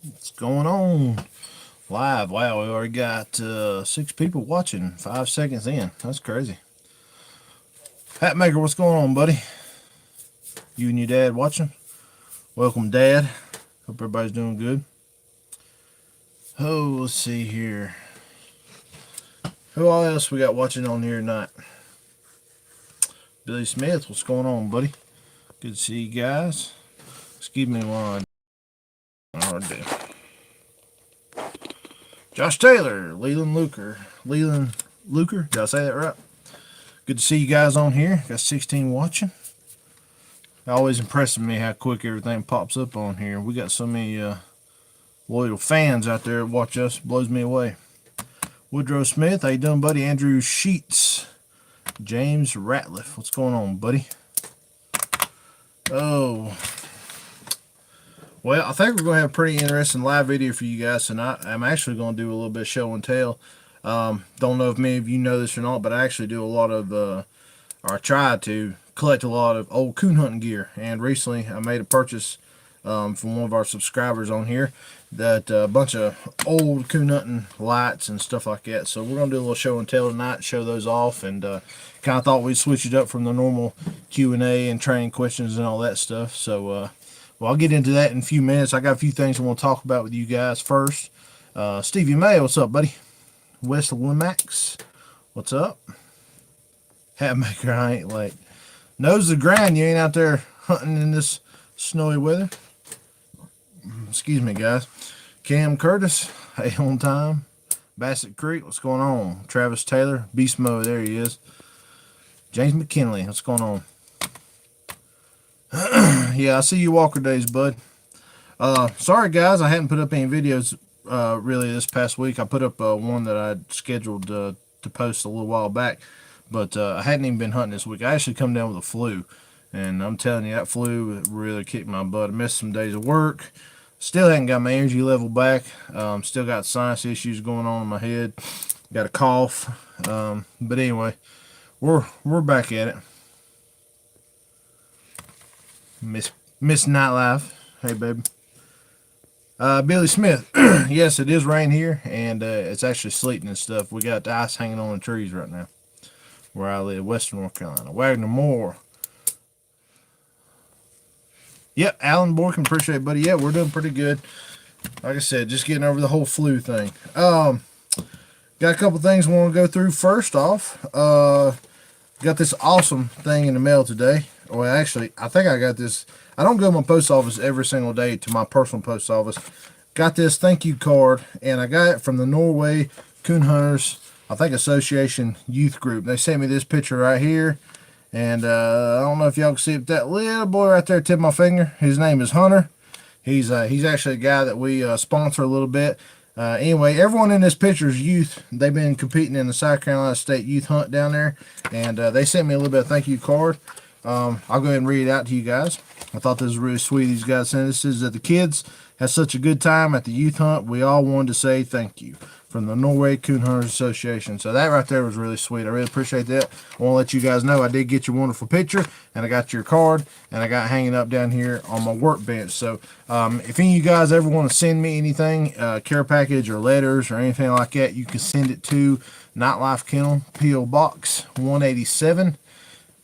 What's going on? Live. Wow, we already got 6 people watching 5 seconds in. That's crazy. Hatmaker, what's going on, buddy? You and your dad watching? Welcome, Dad. Hope everybody's doing good. Oh, let's see here. Who else we got watching on here tonight? Billy Smith, what's going on, buddy? Good to see you guys. Excuse me while I hard day. Josh Taylor, Leland Luker. Did I say that right? Good to see you guys on here. Got 16 watching. Always impressing me how quick everything pops up on here. We got so many loyal fans out there that watch us. Blows me away. Woodrow Smith, how you doing, buddy? Andrew Sheets. James Ratliff, what's going on, buddy? Oh. Well, I think we're going to have a pretty interesting live video for you guys tonight. I'm actually going to do a little bit of show and tell. Don't know if many of you know this or not, but I actually do a lot of, or I try to collect a lot of old coon hunting gear. And recently I made a purchase from one of our subscribers on here that a bunch of old coon hunting lights and stuff like that. So we're going to do a little show and tell tonight, show those off, and kind of thought we'd switch it up from the normal Q&A and training questions and all that stuff. So, well, I'll get into that in a few minutes. I got a few things I want to talk about with you guys first. Stevie May, what's up, buddy? West Limax, what's up? Hatmaker, I ain't late. Nose the grind, you ain't out there hunting in this snowy weather. Excuse me, guys. Cam Curtis, hey, on time. Bassett Creek, what's going on? Travis Taylor, Beast Mode, there he is. James McKinley, what's going on? Yeah, I see you Walker days, bud. Sorry, guys, I hadn't put up any videos really this past week. I put up one that I'd scheduled to post a little while back, but I hadn't even been hunting this week. I actually come down with a flu, and I'm telling you, that flu really kicked my butt. I missed some days of work. Still haven't got my energy level back. Still got sinus issues going on in my head. Got a cough. But anyway, we're back at it. Miss Nightlife. Hey, baby. Billy Smith. Yes, it is rain here, and it's actually sleeting and stuff. We got the ice hanging on the trees right now where I live, Western North Carolina. Wagner Moore. Yep, Alan Borkin, appreciate it, buddy. Yeah, we're doing pretty good. Like I said, just getting over the whole flu thing. Got a couple things I want to go through. First off, got this awesome thing in the mail today. Well, actually, I think I got this. I don't go to my post office every single day to my personal post office. Got this thank you card, and I got it from the Norway Coon Hunters, I think, Association Youth Group. They sent me this picture right here. And I don't know if y'all can see it, that little boy right there, tip of my finger. His name is Hunter. He's actually a guy that we sponsor a little bit. Anyway, everyone in this picture is youth. They've been competing in the South Carolina State Youth Hunt down there. And they sent me a little bit of thank you card. I'll go ahead and read it out to you guys. I thought this was really sweet. These guys sent this. Is that the kids had such a good time at the youth hunt. We all wanted to say thank you. From the Norway Coon Hunters Association. So that right there was really sweet. I really appreciate that. I want to let you guys know I did get your wonderful picture, and I got your card, and I got hanging up down here on my workbench. So if any of you guys ever want to send me anything, care package or letters or anything like that, you can send it to Nightlife Kennel, P.O. Box 187,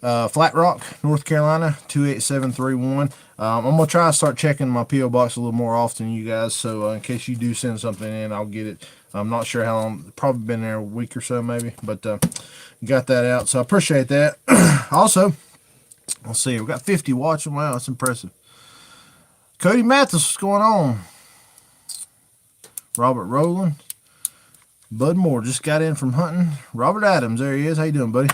Flat Rock, North Carolina 28731. I'm going to try to start checking my P.O. Box a little more often, you guys, so in case you do send something in, I'll get it. I'm not sure how long, probably been there a week or so maybe, but got that out, so I appreciate that. Also, let's see, we got 50 watching. Wow, that's impressive. Cody Mathis, what's going on? Robert Rowland. Bud Moore just got in from hunting. Robert Adams, there he is. How you doing, buddy?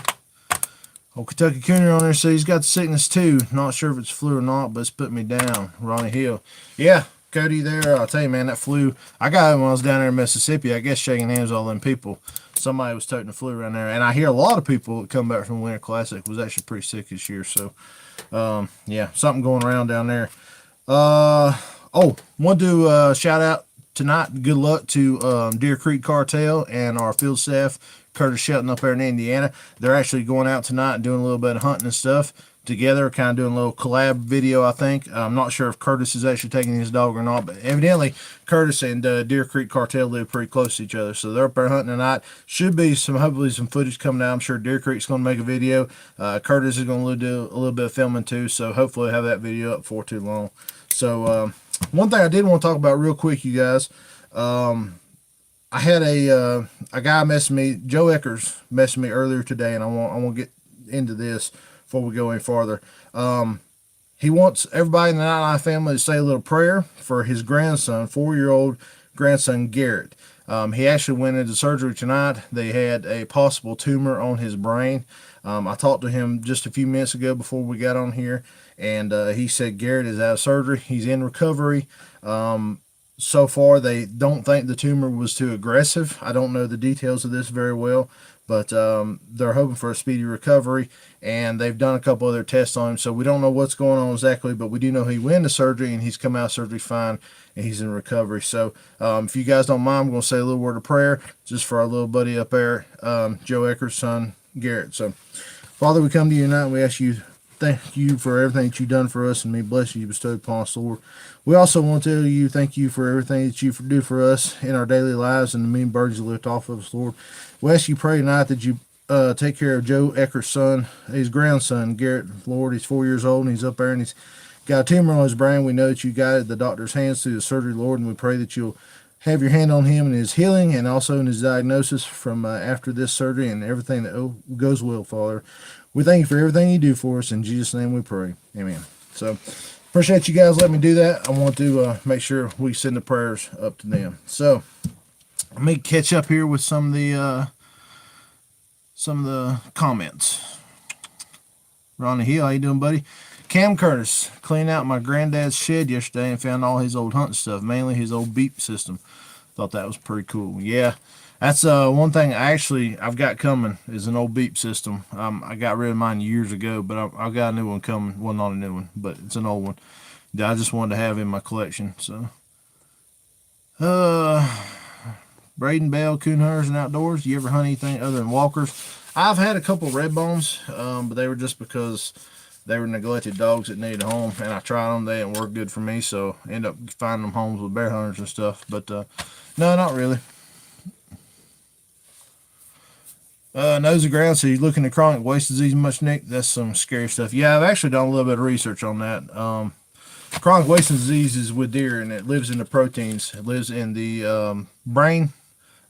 Old Kentucky Cooner on there, so he's got the sickness too. Not sure if it's flu or not, but it's put me down. Ronnie Hill. Yeah, Cody there, I'll tell you, man, that flu, I got it when I was down there in Mississippi. I guess shaking hands with all them people. Somebody was toting the flu around there. And I hear a lot of people that come back from the Winter Classic was actually pretty sick this year. So, yeah, something going around down there. Want to shout out tonight. Good luck to Deer Creek Cartel and our field staff, Curtis Shelton up there in Indiana. They're actually going out tonight and doing a little bit of hunting and stuff. together, kind of doing a little collab video, I think. I'm not sure if Curtis is actually taking his dog or not, but evidently Curtis and Deer Creek Cartel live pretty close to each other, so they're up there hunting tonight. Should be hopefully some footage coming out. I'm sure Deer Creek's going to make a video. Curtis is going to do a little bit of filming too, so hopefully we'll have that video up before too long. So one thing I did want to talk about real quick, you guys. I had a guy message me, Joe Eckers messaged me earlier today, and I want to get into this before we go any farther. He wants everybody in the Nightline family to say a little prayer for his grandson, 4-year-old grandson Garrett. He actually went into surgery tonight. They had a possible tumor on his brain. I talked to him just a few minutes ago before we got on here, and he said Garrett is out of surgery. He's in recovery. So far, they don't think the tumor was too aggressive. I don't know the details of this very well, but they're hoping for a speedy recovery, and they've done a couple other tests on him, so we don't know what's going on exactly, but we do know he went into surgery, and he's come out of surgery fine, and he's in recovery. So if you guys don't mind, I'm going to say a little word of prayer just for our little buddy up there, Joe Eckers' son, Garrett. So, Father, we come to you tonight, and we ask you, thank you for everything that you've done for us, and may bless you bestowed upon us, Lord. We also want to tell you thank you for everything that you do for us in our daily lives and the mean burdens you lift off of us, Lord. We ask you pray tonight that you take care of Joe Eckers' son, his grandson, Garrett, Lord. He's 4 years old, and he's up there, and he's got a tumor on his brain. We know that you guided the doctor's hands through the surgery, Lord, and we pray that you'll have your hand on him in his healing and also in his diagnosis from after this surgery and everything that goes well, Father. We thank you for everything you do for us. In Jesus' name we pray. Amen. So, appreciate you guys letting me do that. I want to make sure we send the prayers up to them. So, let me catch up here with some of the comments. Ronnie Hill, how you doing, buddy? Cam Curtis, cleaned out my granddad's shed yesterday and found all his old hunting stuff, mainly his old beep system. Thought that was pretty cool. Yeah, that's one thing I've got coming is an old beep system. I got rid of mine years ago, but I've got a new one coming. Well, not a new one, but it's an old one that I just wanted to have in my collection. So, Braden Bell, Coon Hunters and Outdoors. You ever hunt anything other than walkers? I've had a couple of red bones, but they were just because they were neglected dogs that needed a home, and I tried them. They didn't work good for me, so I ended up finding them homes with bear hunters and stuff. But no, not really. Nose of ground, so you're looking at chronic waist disease much, Nick? That's some scary stuff. Yeah, I've actually done a little bit of research on that. Chronic wasting disease is with deer, and it lives in the proteins. It lives in the brain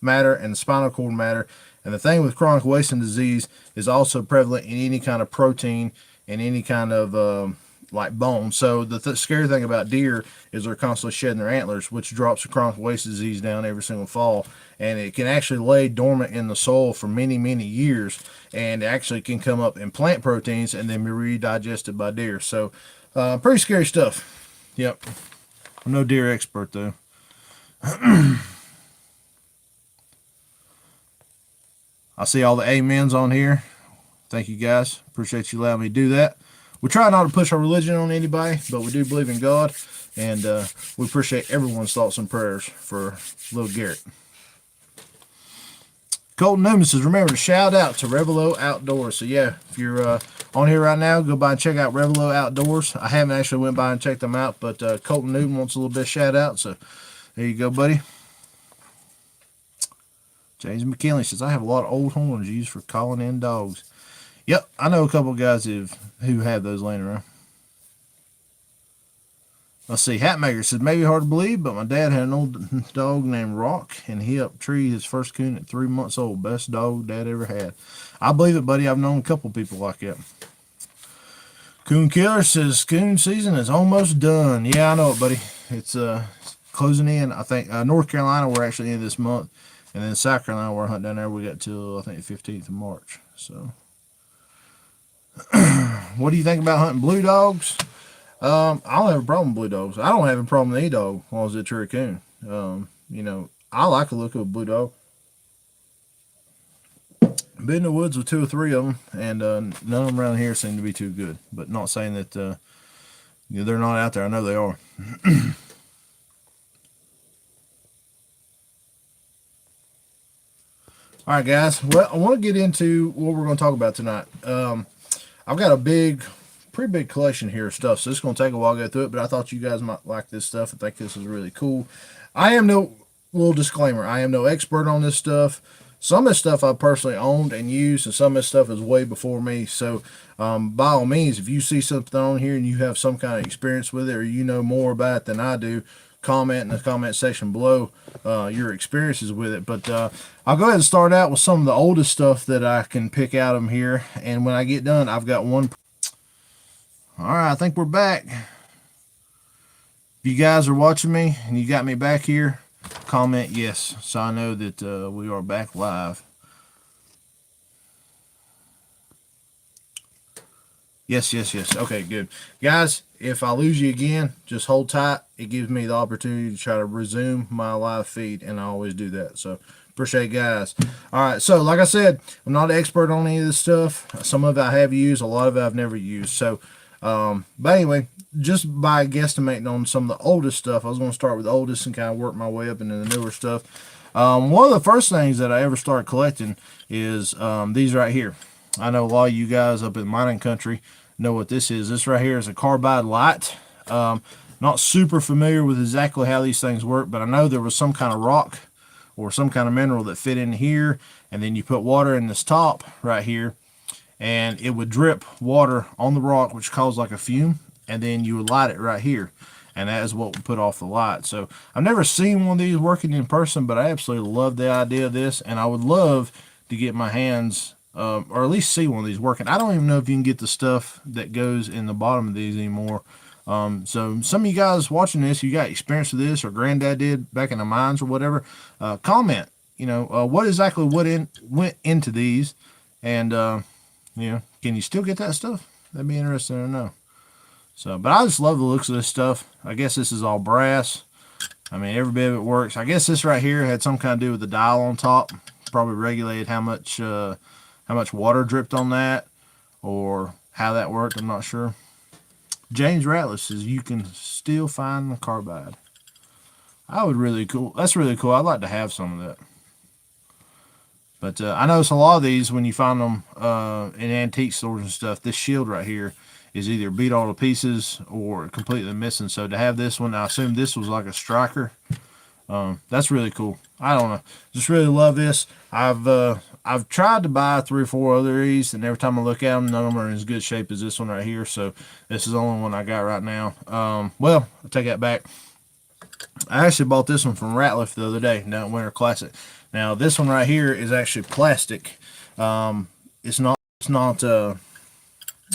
matter and the spinal cord matter. And the thing with chronic wasting disease is also prevalent in any kind of protein and any kind of like bone. So the scary thing about deer is they're constantly shedding their antlers, which drops the chronic wasting disease down every single fall. And it can actually lay dormant in the soil for many, many years, and actually can come up in plant proteins and then be redigested by deer. So pretty scary stuff. Yep. I'm no deer expert, though. I see all the amens on here. Thank you, guys. Appreciate you allowing me to do that. We try not to push our religion on anybody, but we do believe in God, and we appreciate everyone's thoughts and prayers for little Garrett. Colton Newman says, remember to shout out to Revelo Outdoors. So, yeah, if you're on here right now, go by and check out Revelo Outdoors. I haven't actually went by and checked them out, but Colton Newman wants a little bit of shout out, so there you go, buddy. James McKinley says, I have a lot of old horns used for calling in dogs. Yep, I know a couple of guys who have those laying around. Let's see, Hatmaker says, maybe hard to believe, but my dad had an old dog named Rock, and he up-treed his first coon at 3 months old. Best dog Dad ever had. I believe it, buddy. I've known a couple people like that. Coon Killer says, coon season is almost done. Yeah, I know it, buddy. It's closing in. I think North Carolina, we're actually in this month. And then South Carolina, we're hunting down there. We got till, I think, the 15th of March. So, what do you think about hunting blue dogs? I don't have a problem with blue dogs. I don't have a problem with any dog as long as it's a coon. You know, I like the look of a blue dog. Been in the woods with 2 or 3 of them, and none of them around here seem to be too good. But not saying that you know, they're not out there. I know they are. All right, guys. Well, I want to get into what we're going to talk about tonight. I've got a big pretty big collection here of stuff, so it's going to take a while to go through it, but I thought you guys might like this stuff and think this is really cool. I am no, little disclaimer, I am no expert on this stuff. Some of this stuff I personally owned and used, and some of this stuff is way before me. So, by all means, if you see something on here and you have some kind of experience with it, or you know more about it than I do, comment in the comment section below your experiences with it. But I'll go ahead and start out with some of the oldest stuff that I can pick out of them here. And when I get done, I've got one. All right, I think we're back. If you guys are watching me and you got me back here, comment yes, so I know that we are back live. Yes. Okay, good. Guys, if I lose you again, just hold tight. It gives me the opportunity to try to resume my live feed, and I always do that. So, appreciate it, guys. All right, so like I said, I'm not an expert on any of this stuff. Some of it I have used, a lot of it I've never used. So, but anyway, just by guesstimating on some of the oldest stuff, I was going to start with the oldest and kind of work my way up into the newer stuff. One of the first things that I ever started collecting is these right here. I know a lot of you guys up in mining country know what this is. This right here is a carbide light. Not super familiar with exactly how these things work, but I know there was some kind of rock or some kind of mineral that fit in here, and then you put water in this top right here, and it would drip water on the rock, which caused like a fume, and then you would light it right here, and that is what would put off the light. So I've never seen one of these working in person, but I absolutely love the idea of this, and I would love to get my hands or at least see one of these working. I don't even know if you can get the stuff that goes in the bottom of these anymore. So some of you guys watching this, you got experience with this, or granddad did back in the mines or whatever, comment, what exactly went into these, and can you still get that stuff? That'd be interesting to know. So, but I just love the looks of this stuff. I guess this is all brass. I mean, every bit of it works. I guess this right here had some kind of do with the dial on top. Probably regulated how much water dripped on that, or how that worked. I'm not sure. James Ratliff says you can still find the carbide. That's really cool. I'd like to have some of that. But I notice a lot of these, when you find them in antique stores and stuff, this shield right here is either beat all to pieces or completely missing. So to have this one, I assume this was like a striker. That's really cool. I don't know. Just really love this. I've tried to buy 3 or 4 other of these, and every time I look at them, none of them are in as good shape as this one right here. So this is the only one I got right now. Well, I'll take that back. I actually bought this one from Ratliff the other day, down at Winter Classic. Now this one right here is actually plastic. It's not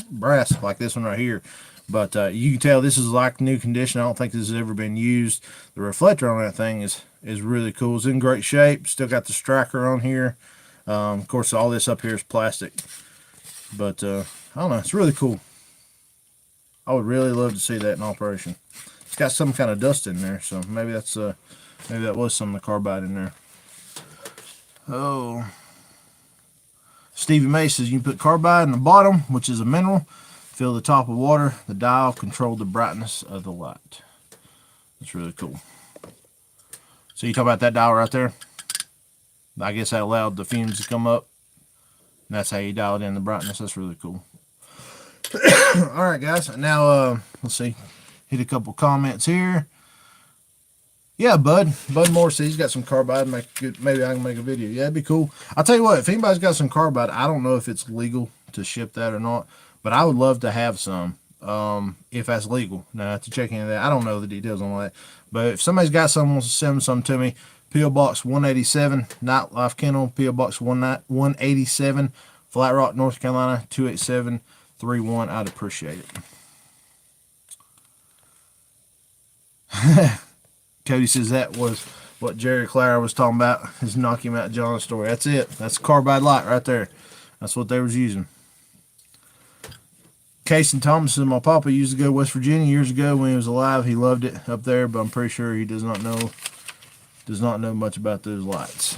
brass like this one right here. But you can tell this is like new condition. I don't think this has ever been used. The reflector on that thing is really cool. It's in great shape. Still got the striker on here. Of course, all this up here is plastic. But I don't know. It's really cool. I would really love to see that in operation. It's got some kind of dust in there, so maybe that's maybe that was some of the carbide in there. Oh, Stevie May says you can put carbide in the bottom, which is a mineral. Fill the top with water. The dial controlled the brightness of the light. That's really cool. So you talk about that dial right there. I guess that allowed the fumes to come up. And that's how you dialed in the brightness. That's really cool. All right, guys. Now, let's see. Hit a couple comments here. Yeah, Bud Moore says he's got some carbide. Maybe I can make a video. Yeah, it'd be cool. I'll tell you what. If anybody's got some carbide, I don't know if it's legal to ship that or not. But I would love to have some, if that's legal. Now, I have to check into that. I don't know the details on that. But if somebody's got some, wants to send some to me, P.O. Box 187, Nightlife Kennel, P.O. Box 187, Flat Rock, North Carolina, 28731. I'd appreciate it. Cody says that was what Jerry Clara was talking about, his Knock Him Out John story. That's it. That's a carbide light right there. That's what they was using. Casey Thomas says, my papa used to go to West Virginia years ago when he was alive. He loved it up there, but I'm pretty sure he does not know much about those lights.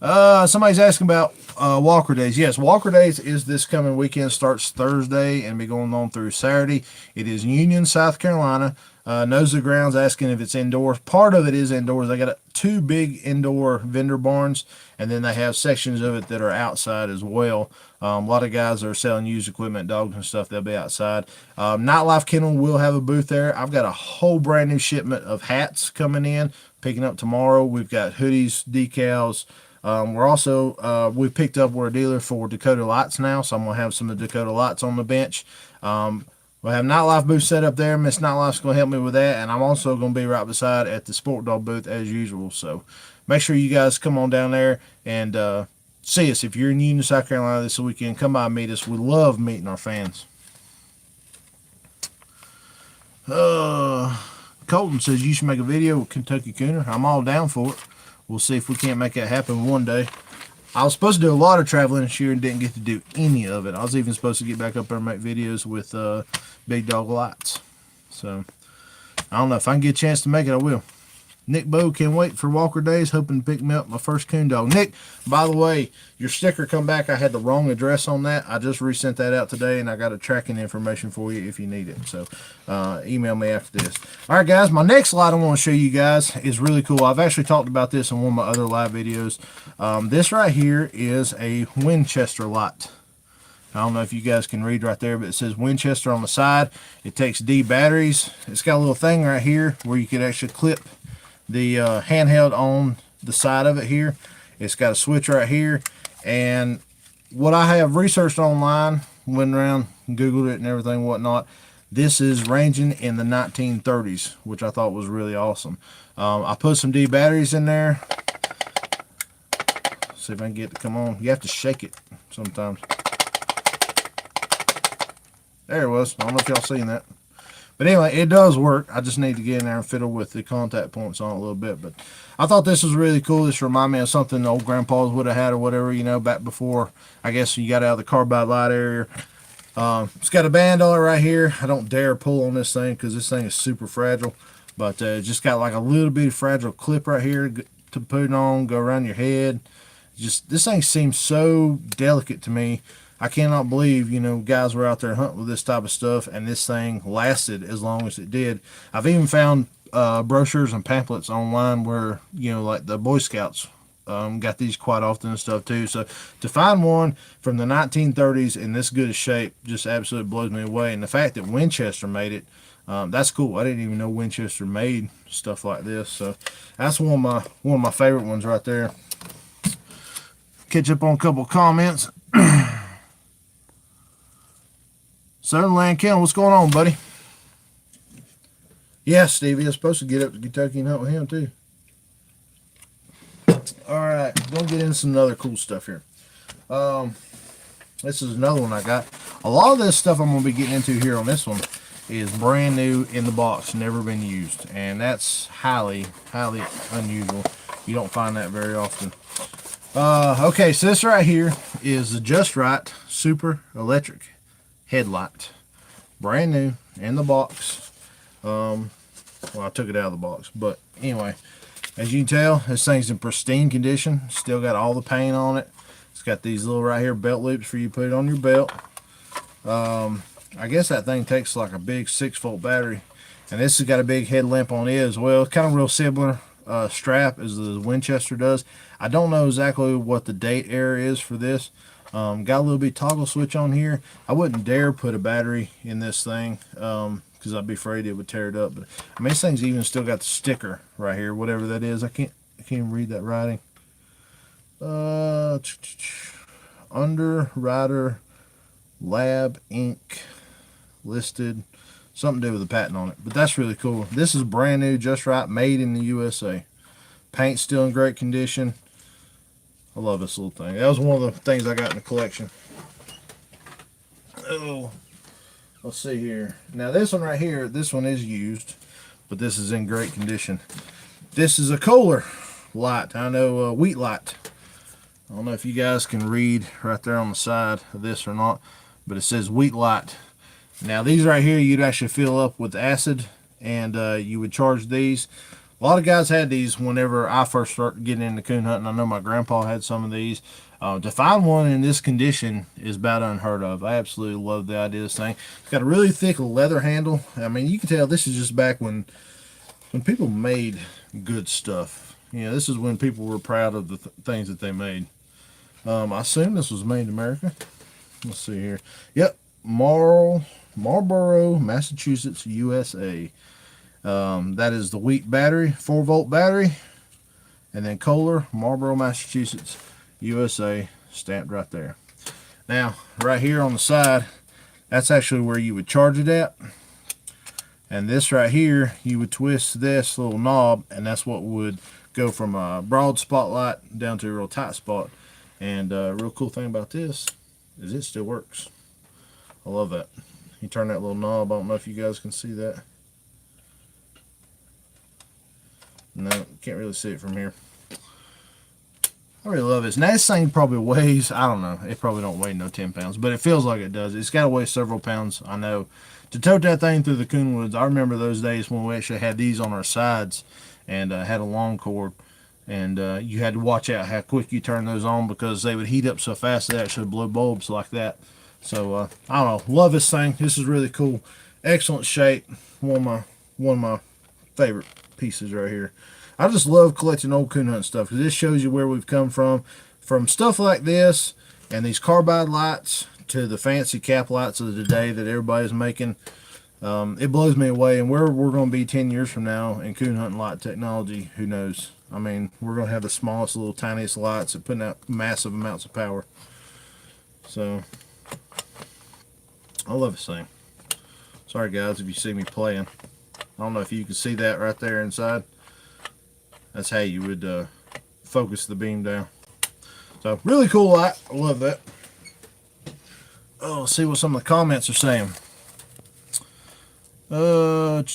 Somebody's asking about Walker Days. Yes, Walker Days is this coming weekend. Starts Thursday and be going on through Saturday. It is Union, South Carolina. Nose of the Ground's asking if it's indoors. Part of it is indoors. They got two big indoor vendor barns, and then they have sections of it that are outside as well. A lot of guys are selling used equipment, dogs and stuff. They'll be outside. Nightlife Kennel will have a booth there. I've got a whole brand new shipment of hats coming in, picking up tomorrow. We've got hoodies, decals. We're also, we picked up, we're a dealer for Dakota Lights now, so I'm going to have some of the Dakota Lights on the bench. We'll have Nightlife booth set up there. Miss Nightlife's going to help me with that, and I'm also going to be right beside at the Sport Dog booth as usual. So make sure you guys come on down there and see us. If you're in Union, South Carolina this weekend, come by and meet us. We love meeting our fans. Colton says you should make a video with Kentucky Cooner. I'm all down for it. We'll see if we can't make that happen one day. I was supposed to do a lot of traveling this year and didn't get to do any of it. I was even supposed to get back up there and make videos with Big Dog Lights. So, I don't know. If I can get a chance to make it, I will. Nick Bowe, can't wait for Walker Days. Hoping to pick me up my first coon dog. Nick, by the way, your sticker come back. I had the wrong address on that. I just resent that out today, and I got a tracking information for you if you need it. So, email me after this. All right, guys. My next light I want to show you guys is really cool. I've actually talked about this in one of my other live videos. This right here is a Winchester light. I don't know if you guys can read right there, but it says Winchester on the side. It takes D batteries. It's got a little thing right here where you could actually clip the handheld on the side of it here. It's got a switch right here, and what I have researched online, went around and googled it and everything whatnot, this is ranging in the 1930s, which I thought was really awesome. I put some D batteries in there. See if I can get it to come on. You have to shake it sometimes. There it was. I don't know if y'all seen that. But anyway, it does work. I just need to get in there and fiddle with the contact points on it a little bit. But I thought this was really cool. This reminded me of something old grandpas would have had or whatever, you know, back before, I guess, you got out of the carbide light area. It's got a band on it right here. I don't dare pull on this thing because this thing is super fragile. But just got like a little bit of fragile clip right here to put it on, go around your head. Just, this thing seems so delicate to me. I cannot believe, you know, guys were out there hunting with this type of stuff and this thing lasted as long as it did. I've even found brochures and pamphlets online where, you know, like the Boy Scouts got these quite often and stuff too. So to find one from the 1930s in this good a shape just absolutely blows me away. And the fact that Winchester made it, that's cool. I didn't even know Winchester made stuff like this. So that's one of my favorite ones right there. Catch up on a couple of comments. Southernland Kennel, what's going on, buddy? Yeah, Stevie, I'm supposed to get up to Kentucky and hunt with him, too. Alright, gonna get into some other cool stuff here. This is another one I got. A lot of this stuff I'm going to be getting into here on this one is brand new in the box, never been used. And that's highly, highly unusual. You don't find that very often. Okay, so this right here is the Just Right Super Electric Headlight, brand new in the box. Well, I took it out of the box, but anyway, as you can tell, this thing's in pristine condition. Still got all the paint on it. It's got these little right here belt loops for you to put it on your belt. I guess that thing takes like a big 6-volt battery, and this has got a big headlamp on it as well. It's kind of real similar strap as the Winchester does. I don't know exactly what the date era is for this. Got a little bit toggle switch on here. I wouldn't dare put a battery in this thing because I'd be afraid it would tear it up. But I mean, this thing's even still got the sticker right here, whatever that is. I can't even read that writing. Underwriter Lab Inc. listed, something to do with the patent on it. But that's really cool. This is brand new, Just Right, made in the USA. Paint's still in great condition. I love this little thing. That was one of the things I got in the collection. Oh, let's see here. Now this one right here, this one is used, but this is in great condition. This is a Kohler light. I know wheat light. I don't know if you guys can read right there on the side of this or not, but it says wheat light. Now these right here, you'd actually fill up with acid, and you would charge these. A lot of guys had these whenever I first started getting into coon hunting. I know my grandpa had some of these. To find one in this condition is about unheard of. I absolutely love the idea of this thing. It's got a really thick leather handle. I mean, you can tell this is just back when people made good stuff. You know, this is when people were proud of the things that they made. I assume this was made in America. Let's see here. Yep, Marlboro, Massachusetts, USA. That is the Wheat battery, 4-volt battery, and then Kohler, Marlboro, Massachusetts, USA, stamped right there. Now, right here on the side, that's actually where you would charge it at. And this right here, you would twist this little knob, and that's what would go from a broad spotlight down to a real tight spot. And real cool thing about this is it still works. I love that. You turn that little knob. I don't know if you guys can see that. No, can't really see it from here. I really love this. Now this thing probably weighs, I don't know, it probably don't weigh no 10 pounds, but it feels like it does. It's got to weigh several pounds, I know. To tote that thing through the Coon woods, I remember those days when we actually had these on our sides and had a long cord. And you had to watch out how quick you turn those on because they would heat up so fast they actually blow bulbs like that. So I don't know, love this thing. This is really cool, excellent shape. One of my favorite pieces right here. I just love collecting old coon hunt stuff because this shows you where we've come from stuff like this and these carbide lights to the fancy cap lights of the day that everybody's making. It blows me away, and where we're going to be 10 years from now in coon hunting light technology, who knows? I mean, we're going to have the smallest, little tiniest lights that putting out massive amounts of power. So, I love this thing. Sorry guys if you see me playing. I don't know if you can see that right there inside. That's how you would focus the beam down. So, really cool light. I love that. Oh, let's see what some of the comments are saying. Let's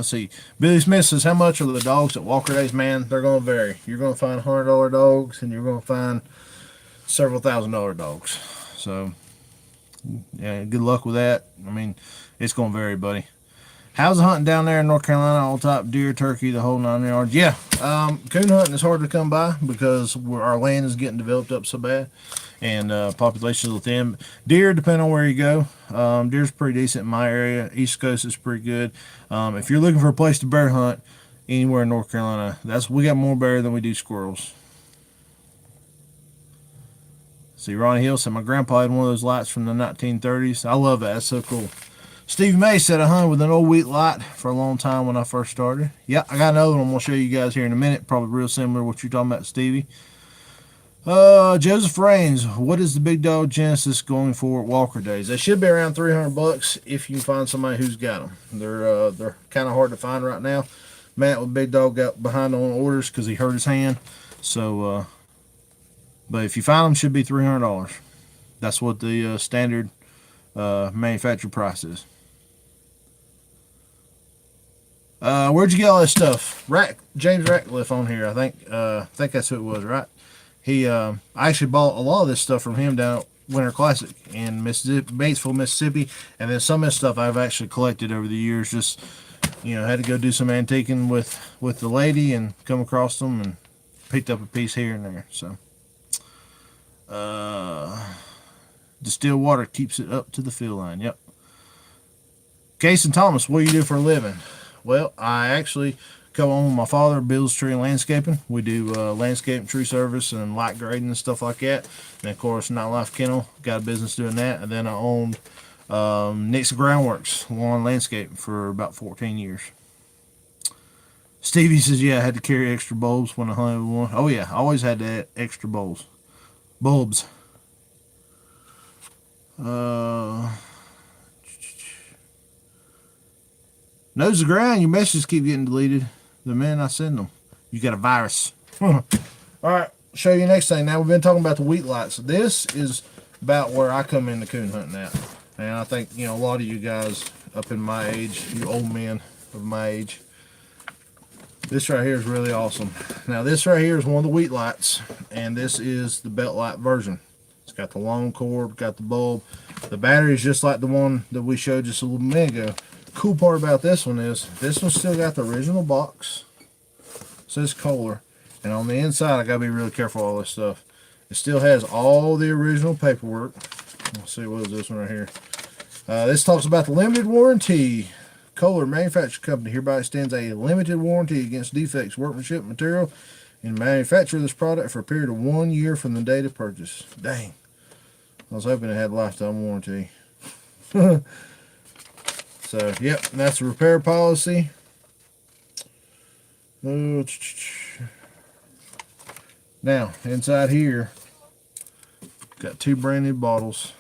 see. Billy Smith says, how much are the dogs at Walker Days? Man, they're going to vary. You're going to find $100 dogs, and you're going to find several $1,000 dogs. So, yeah, good luck with that. I mean, it's going to vary, buddy. How's the hunting down there in North Carolina? All top deer, turkey, the whole 9 yards. Yeah, coon hunting is hard to come by because our land is getting developed up so bad, and populations are thin. Deer, depending on where you go, deer's pretty decent in my area. East Coast is pretty good. If you're looking for a place to bear hunt anywhere in North Carolina, we got more bear than we do squirrels. See, Ronnie Hill said my grandpa had one of those lights from the 1930s. I love that. That's so cool. Steve May said I hunted with an old wheat light for a long time when I first started. Yeah, I got another one I'm going to show you guys here in a minute. Probably real similar to what you're talking about, Stevie. Joseph Rains, what is the big dog Genesis going for at Walker Days? They should be around $300 if you can find somebody who's got them. They're kind of hard to find right now. Matt with Big Dog got behind on orders because he hurt his hand. So, but if you find them, should be $300. That's what the standard manufacturer price is. Where'd you get all this stuff? James Ratcliffe on here. I think that's who it was, right? I actually bought a lot of this stuff from him down at Winter Classic in Mississippi, Batesville, Mississippi, and then some of this stuff I've actually collected over the years. Just had to go do some antiquing with the lady and come across them and picked up a piece here and there. So, distilled water keeps it up to the field line. Yep. Case and Thomas, what do you do for a living? Well, I actually go on with my father, builds tree and landscaping. We do landscaping, tree service, and light grading and stuff like that. And of course, Nightlife Kennel, got a business doing that. And then I owned Nick's Groundworks, lawn landscape, for about 14 years. Stevie says, yeah, I had to carry extra bulbs when I hunted one. Oh yeah, I always had to add extra bulbs. Nose the ground, your messages keep getting deleted the minute I send them. You got a virus. Alright, show you next thing. Now we've been talking about the wheat lights. This is about where I come into coon hunting at. And I think, a lot of you guys up in my age, you old men of my age, this right here is really awesome. Now this right here is one of the wheat lights, and this is the belt light version. It's got the long cord, got the bulb. The battery is just like the one that we showed just a little minute ago. Cool part about this one is this one still got the original box. says Kohler. And on the inside, I gotta be really careful with all this stuff. It still has all the original paperwork. Let's see, what is this one right here? This talks about the limited warranty. Kohler Manufacturing Company hereby extends a limited warranty against defects, workmanship, material, and manufacture of this product for a period of 1 year from the date of purchase. Dang. I was hoping it had lifetime warranty. So, yep, that's the repair policy. Now, inside here, got 2 brand new bottles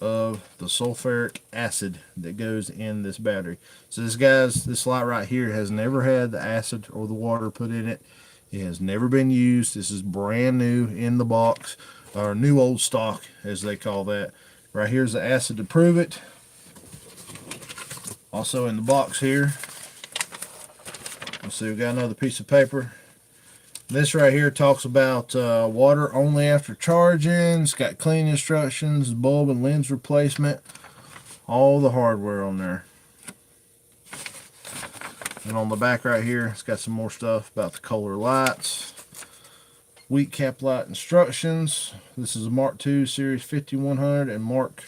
of the sulfuric acid that goes in this battery. So this light right here has never had the acid or the water put in it. It has never been used. This is brand new in the box, or new old stock as they call that. Right here's the acid to prove it. Also in the box here, let's see, we got another piece of paper. This right here talks about water only after charging. It's got clean instructions, bulb and lens replacement, all the hardware on there. And on the back right here, it's got some more stuff about the Kohler lights. Weak cap light instructions. This is a Mark II Series 5100 and Mark,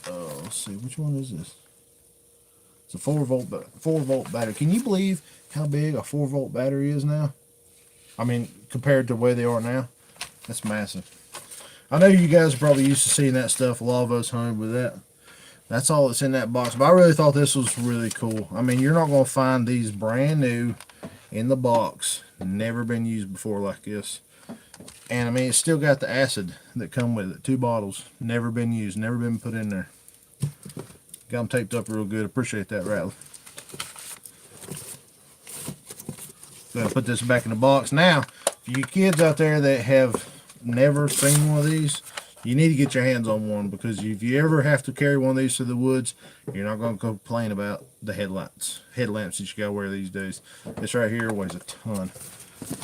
let's see, which one is this? It's a 4-volt battery. Can you believe how big a 4-volt battery is now? I mean, compared to where they are now, that's massive. I know you guys are probably used to seeing that stuff. A lot of us home with that. That's all that's in that box. But I really thought this was really cool. I mean, you're not going to find these brand new in the box. Never been used before like this. And I mean, it's still got the acid that come with it. 2 bottles. Never been used. Never been put in there. Got them taped up real good. Appreciate that, Rattler. Gonna put this back in the box. Now, for you kids out there that have never seen one of these, you need to get your hands on one, because if you ever have to carry one of these through the woods, you're not going to complain about the headlamps that you got to wear these days. This right here weighs a ton.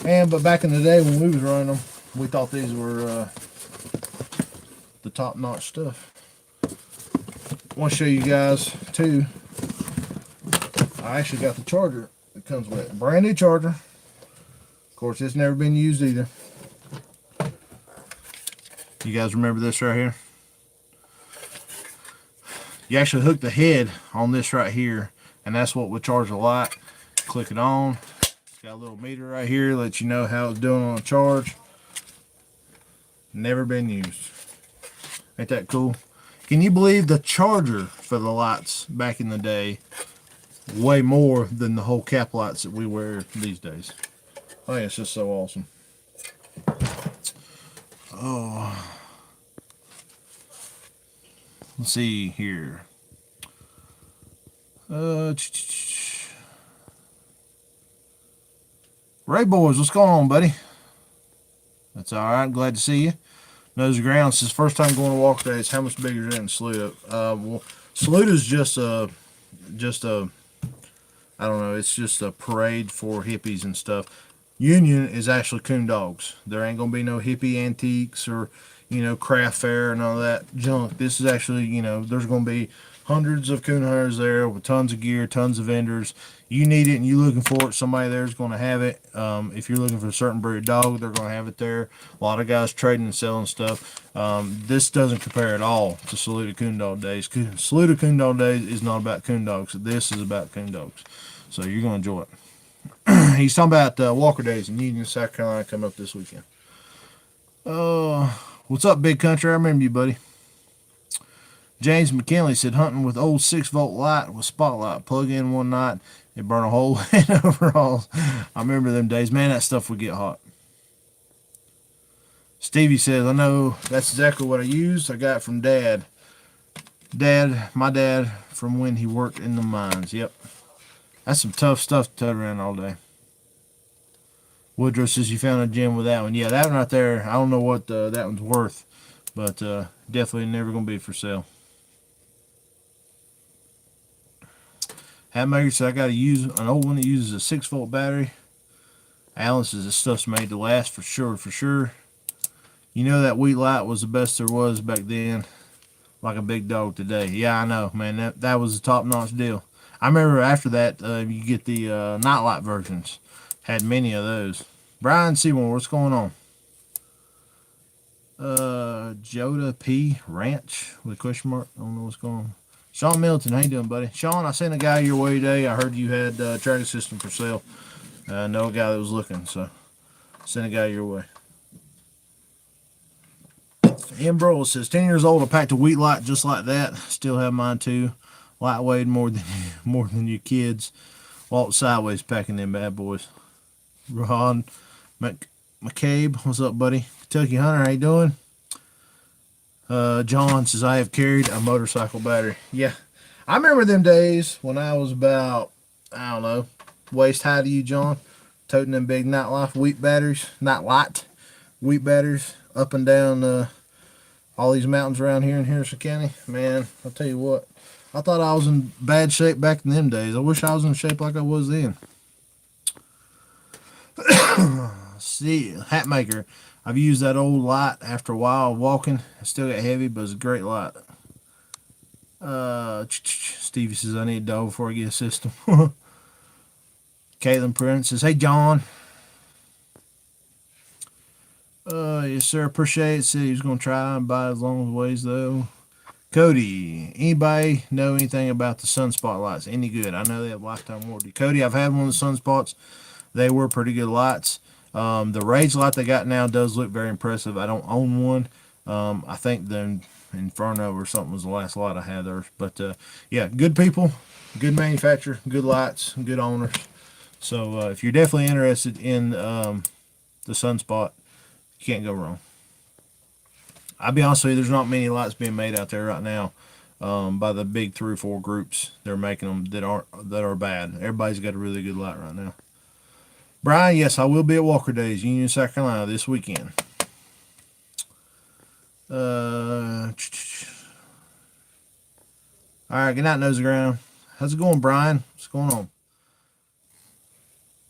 But back in the day when we was running them, we thought these were the top-notch stuff. I want to show you guys too. I actually got the charger that comes with it. Brand new charger. Of course, it's never been used either. You guys remember this right here? You actually hook the head on this right here, and that's what would charge the light. Click it on. It's got a little meter right here, let you know how it's doing on a charge. Never been used. Ain't that cool? Can you believe the charger for the lights back in the day way more than the whole cap lights that we wear these days? I think it's just so awesome. Oh, let's see here. Ray Boys, what's going on, buddy? That's all right. Glad to see you. Knows the ground. It's his first time going to walk days. How much bigger is it than Saluda? Well, Saluda's just a, I don't know. It's just a parade for hippies and stuff. Union is actually coon dogs. There ain't gonna be no hippie antiques or, craft fair and all that junk. This is actually, there's gonna be hundreds of coon hunters there with tons of gear, tons of vendors. You need it and you looking for it, somebody there's gonna have it. If you're looking for a certain breed of dog, they're gonna have it there. A lot of guys trading and selling stuff. This doesn't compare at all to Saluda Coon Dog Days. Saluda Coon Dog Days is not about coon dogs. This is about coon dogs. So you're gonna enjoy it. He's talking about Walker Days in Union, South Carolina, coming up this weekend. What's up, Big Country? I remember you, buddy. James McKinley said, hunting with old 6-volt light with spotlight. Plug in one night, it burn a hole in overalls. I remember them days. Man, that stuff would get hot. Stevie says, I know that's exactly what I used. I got it from Dad. My dad, from when he worked in the mines. Yep. That's some tough stuff to tote around all day. Woodrow says you found a gem with that one. Yeah, that one right there, I don't know what that one's worth, but definitely never going to be for sale. Hatmaker said I got to use an old one that uses a 6-volt battery. Alan says this stuff's made to last for sure. You know that wheat light was the best there was back then, like a big dog today. Yeah, I know, man. That was a top-notch deal. I remember after that, you get the nightlight versions. Had many of those. Brian Seymour, what's going on? Joda P. Ranch with a question mark. I don't know what's going on. Sean Milton, how you doing, buddy? Sean, I sent a guy your way today. I heard you had a tracking system for sale. I know a guy that was looking, so send a guy your way. Ian Broll says, 10 years old, I packed a wheat light just like that. Still have mine too. Lightweight more than your kids. Walk sideways packing them bad boys. Ron McCabe, what's up, buddy? Kentucky Hunter, how you doing? John says, I have carried a motorcycle battery. Yeah, I remember them days when I was about, I don't know, waist high to you, John, toting them big Nightlight wheat batteries, wheat batteries up and down all these mountains around here in Harrison County. Man, I'll tell you what, I thought I was in bad shape back in them days. I wish I was in shape like I was then. See, Hatmaker. I've used that old light after a while of walking. I still got heavy, but it's a great light. Stevie says, I need a dog before I get a system. Caitlin Prince says, hey, John. Yes, sir. Appreciate it. Said he was going to try and buy as long as ways, though. Cody, anybody know anything about the sunspot lights? Any good? I know they have lifetime warranty. Cody, I've had one of the sunspots. They were pretty good lights. The Rage light they got now does look very impressive. I don't own one. I think the Inferno or something was the last light I had there. But yeah, good people, good manufacturer, good lights, good owners. So if you're definitely interested in the Sunspot, you can't go wrong. I'll be honest with you, there's not many lights being made out there right now by the big 3 or 4 groups. They're making them that are bad. Everybody's got a really good light right now. Brian, yes, I will be at Walker Days, Union, South Carolina this weekend. All right, good night, Nose Ground. How's it going, Brian? What's going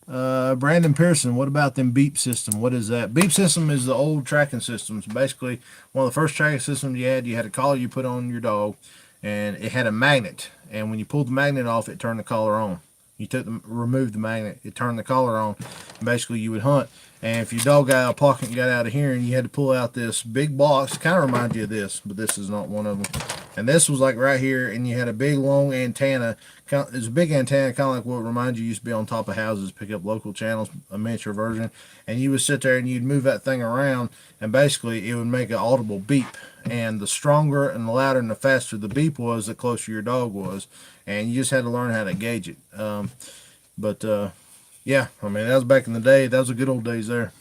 on? Brandon Pearson, what about them beep system? What is that? Beep system is the old tracking systems. Basically, one of the first tracking systems you had a collar you put on your dog, and it had a magnet. And when you pulled the magnet off, it turned the collar on. You removed the magnet, it turned the collar on, and basically you would hunt. And if your dog got out of pocket and got out of hearing, you had to pull out this big box. Kind of reminds you of this, but this is not one of them. And this was like right here, and you had a big long antenna. It's a big antenna, kind of like what reminds you used to be on top of houses, pick up local channels, a miniature version. And you would sit there and you'd move that thing around, and basically it would make an audible beep. And the stronger and the louder and the faster the beep was, the closer your dog was. And you just had to learn how to gauge it. Yeah, I mean, that was back in the day. That was the good old days there.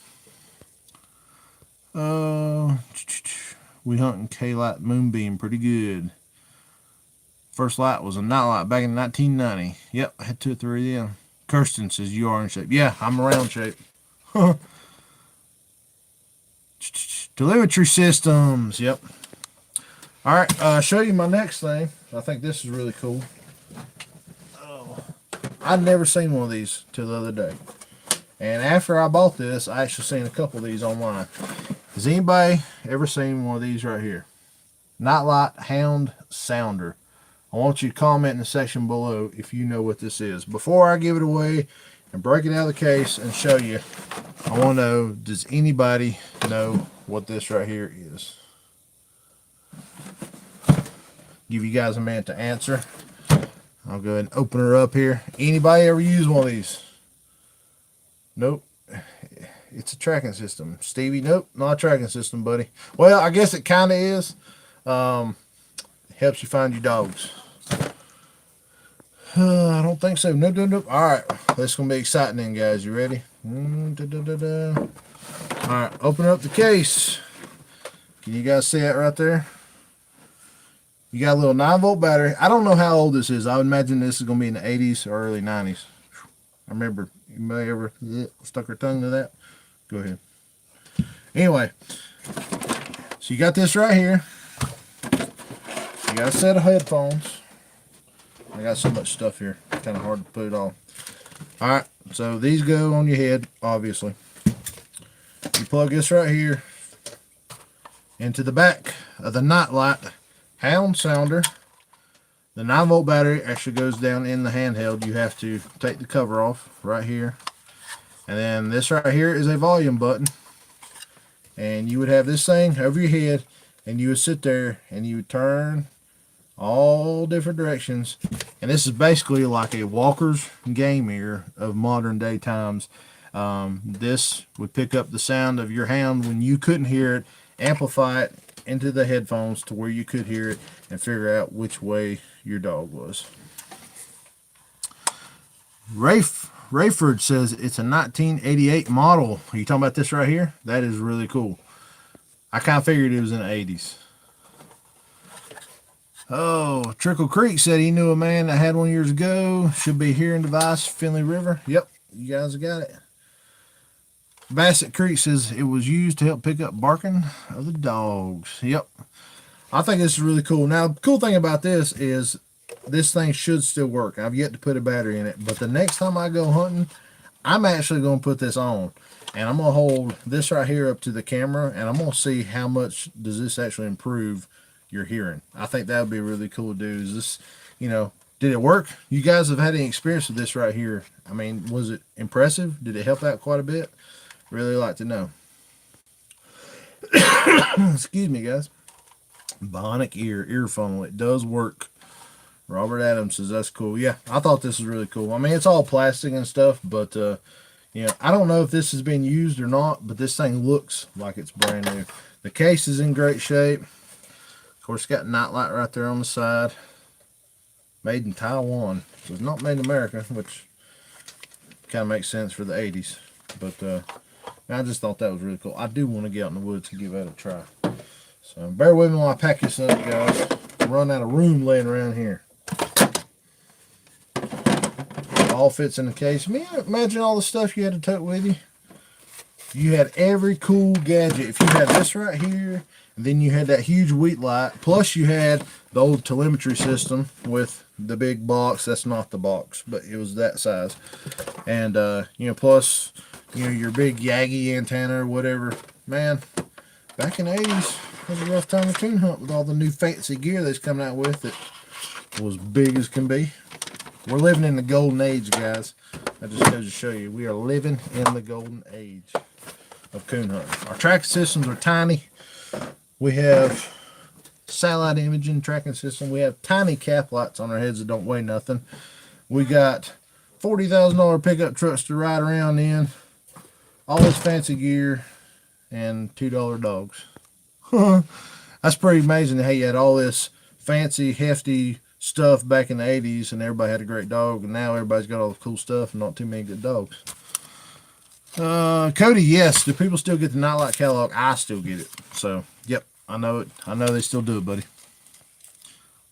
We hunting K-Light Moonbeam pretty good. First light was a nightlight back in 1990. Yep, I had 2 or 3 of them. Kirsten says, you are in shape. Yeah, I'm around shape. Telemetry systems. Yep. All right, I'll show you my next thing. I think this is really cool. I'd never seen one of these till the other day. And after I bought this, I actually seen a couple of these online. Has anybody ever seen one of these right here? Nightlight Hound Sounder. I want you to comment in the section below if you know what this is. Before I give it away and break it out of the case and show you, I want to know, does anybody know what this right here is? Give you guys a minute to answer. I'll go ahead and open her up here. Anybody ever use one of these? Nope. It's a tracking system. Stevie, nope, not a tracking system, buddy. Well, I guess it kind of is. It helps you find your dogs. I don't think so. Nope. All right. This is going to be exciting then, guys. You ready? All right. Open up the case. Can you guys see that right there? You got a little 9-volt battery. I don't know how old this is. I would imagine this is going to be in the 80s or early 90s. I remember, anybody ever stuck her tongue to that? Go ahead. Anyway, so you got this right here. You got a set of headphones. I got so much stuff here. It's kind of hard to put it all. Alright, so these go on your head, obviously. You plug this right here into the back of the Nightlight Hound Sounder. The 9-volt battery actually goes down in the handheld. You have to take the cover off right here. And then this right here is a volume button. And you would have this thing over your head, and you would sit there and you would turn all different directions. And this is basically like a Walker's game ear of modern day times. This would pick up the sound of your hound when you couldn't hear it, amplify it into the headphones to where you could hear it, and figure out which way your dog was. Rayford says it's a 1988 model. Are you talking about this right here? That is really cool. I kind of figured it was in the 80s. Oh, Trickle Creek said he knew a man that had one years ago. Should be hearing device, Finley River. Yep, you guys have got it. Bassett Creek says it was used to help pick up barking of the dogs. Yep. I think this is really cool. Now, the cool thing about this is this thing should still work. I've yet to put a battery in it, but the next time I go hunting, I'm actually going to put this on, and I'm going to hold this right here up to the camera, and I'm going to see how much does this actually improve your hearing. I think that would be really cool to do. Is this, you know, did it work? You guys have had any experience with this right here? I mean, was it impressive? Did it help out quite a bit? Really like to know. Excuse me, guys. Bionic ear funnel. It does work. Robert Adams says that's cool. Yeah, I thought this was really cool. I mean, it's all plastic and stuff, but you know, I don't know if this has been used or not, but this thing looks like it's brand new. The case is in great shape. Of course, it's got nightlight right there on the side. Made in Taiwan. So it's not made in America, which kind of makes sense for the 80s. But I just thought that was really cool. I do want to get out in the woods and give that a try. So bear with me while I pack this up, guys. I'm running out of room laying around here. It all fits in the case. Imagine all the stuff you had to tote with you. You had every cool gadget. If you had this right here, and then you had that huge wheat light, plus you had the old telemetry system with the big box. That's not the box, but it was that size. And you know, plus, you know, your big Yagi antenna or whatever. Man, back in the 80s, it was a rough time to coon hunt with all the new fancy gear that's coming out with it. Was big as can be. We're living in the golden age, guys. I just goes to show you, we are living in the golden age of coon hunting. Our tracking systems are tiny. We have satellite imaging tracking system. We have tiny cap lights on our heads that don't weigh nothing. We got $40,000 pickup trucks to ride around in. All this fancy gear and $2 dogs. That's pretty amazing how you had all this fancy, hefty stuff back in the 80s and everybody had a great dog, and now everybody's got all the cool stuff and not too many good dogs. Cody, yes. Do people still get the Nightlight catalog? I still get it. So, yep, I know it. I know they still do it, buddy.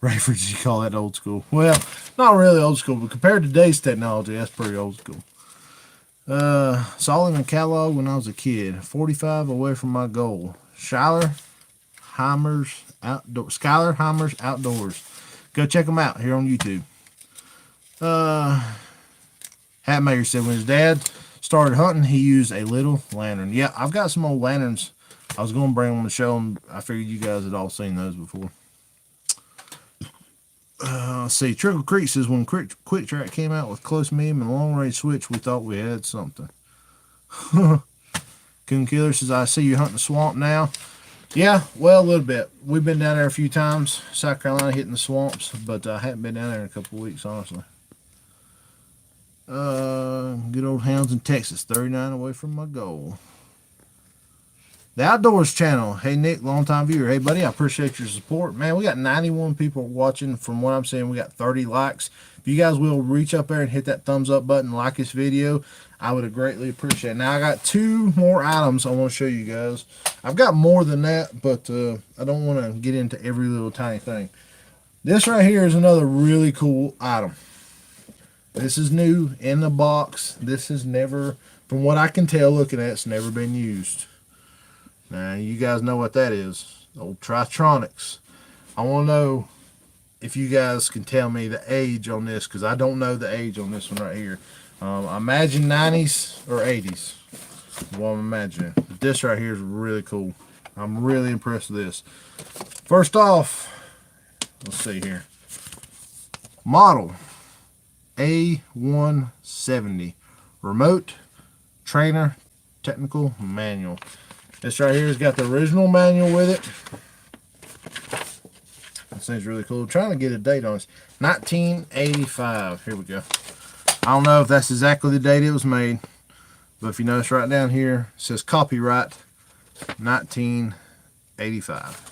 Rayford, you call that old school? Well, not really old school, but compared to today's technology, that's pretty old school. Saw him in catalog when I was a kid. 45 away from my goal. Skylar Heimer's Outdoors. Go check them out here on YouTube. Hatmaker said when his dad started hunting, he used a little lantern. Yeah, I've got some old lanterns. I was going to bring them to show them. I figured you guys had all seen those before. Let's see. Trickle Creek says when Quick Track came out with close medium and long range switch, we thought we had something. Coon Killer says, I see you hunting the swamp now. Yeah, well, a little bit. We've been down there a few times, South Carolina, hitting the swamps, but I haven't been down there in a couple of weeks, honestly. Good old hounds in Texas, 39 away from my goal. The Outdoors channel. Hey, Nick, long-time viewer. Hey, buddy, I appreciate your support. Man, we got 91 people watching. From what I'm saying, we got 30 likes. If you guys will reach up there and hit that thumbs up button, like this video, I would greatly appreciate it. Now, I got 2 more items I want to show you guys. I've got more than that, but I don't want to get into every little tiny thing. This right here is another really cool item. This is new in the box. This has never, from what I can tell looking at, it's never been used. Now, you guys know what that is. Old Tritronics. I want to know if you guys can tell me the age on this, because I don't know the age on this one right here. I imagine 90s or 80s. What I'm imagining. But this right here is really cool. I'm really impressed with this. First off, let's see here. Model A170. Remote trainer technical manual. This right here has got the original manual with it. This thing's really cool. I'm trying to get a date on this. 1985. Here we go. I don't know if that's exactly the date it was made, but if you notice right down here, it says copyright 1985.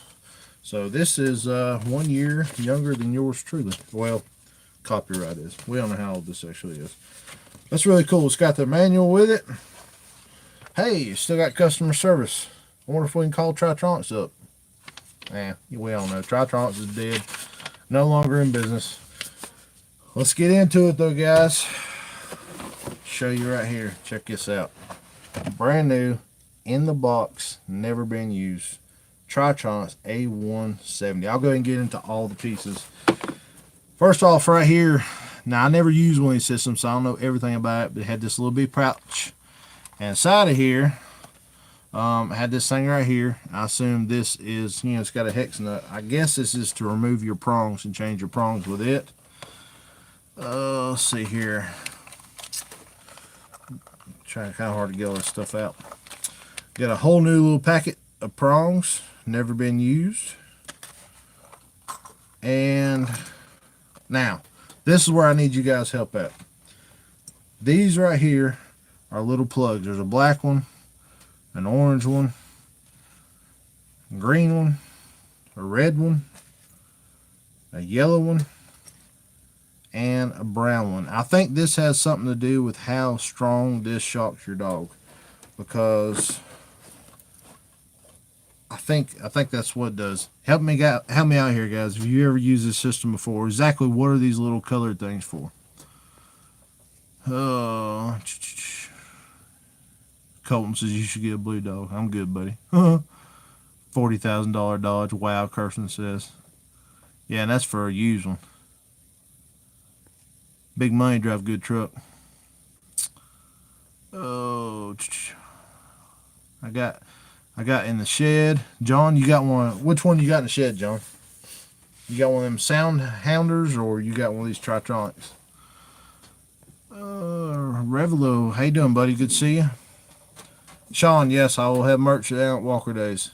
So this is 1 year younger than yours truly. Well, copyright is. We don't know how old this actually is. That's really cool. It's got the manual with it. Hey, you still got customer service. I wonder if we can call Tritronics up. We all know Tritronics is dead. No longer in business. Let's get into it though, guys. Show you right here. Check this out. Brand new, in the box, never been used. Tritronics A170. I'll go ahead and get into all the pieces. First off, right here. Now, I never used one of these systems, so I don't know everything about it, but it had this little bitty pouch. And inside of here, I had this thing right here. I assume this is, it's got a hex nut. I guess this is to remove your prongs and change your prongs with it. Let's see here. Trying kind of hard to get all this stuff out. Got a whole new little packet of prongs, never been used. And now, this is where I need you guys' help at. These right here are little plugs. There's a black one, an orange one, a green one, a red one, a yellow one, and a brown one. I think this has something to do with how strong this shocks your dog, because I think that's what it does. Help me out here, guys. If you ever used this system before, exactly what are these little colored things for? Colton says you should get a blue dog. I'm good, buddy. $40,000 Dodge. Wow, Carson says. Yeah, and that's for a used one. Big money, drive good truck. Oh, I got in the shed. John, you got one. Which one you got in the shed, John? You got one of them sound hounders, or you got one of these Tritronics? Revelo, how you doing, buddy? Good to see you. Sean, yes, I will have merch down at Walker Days.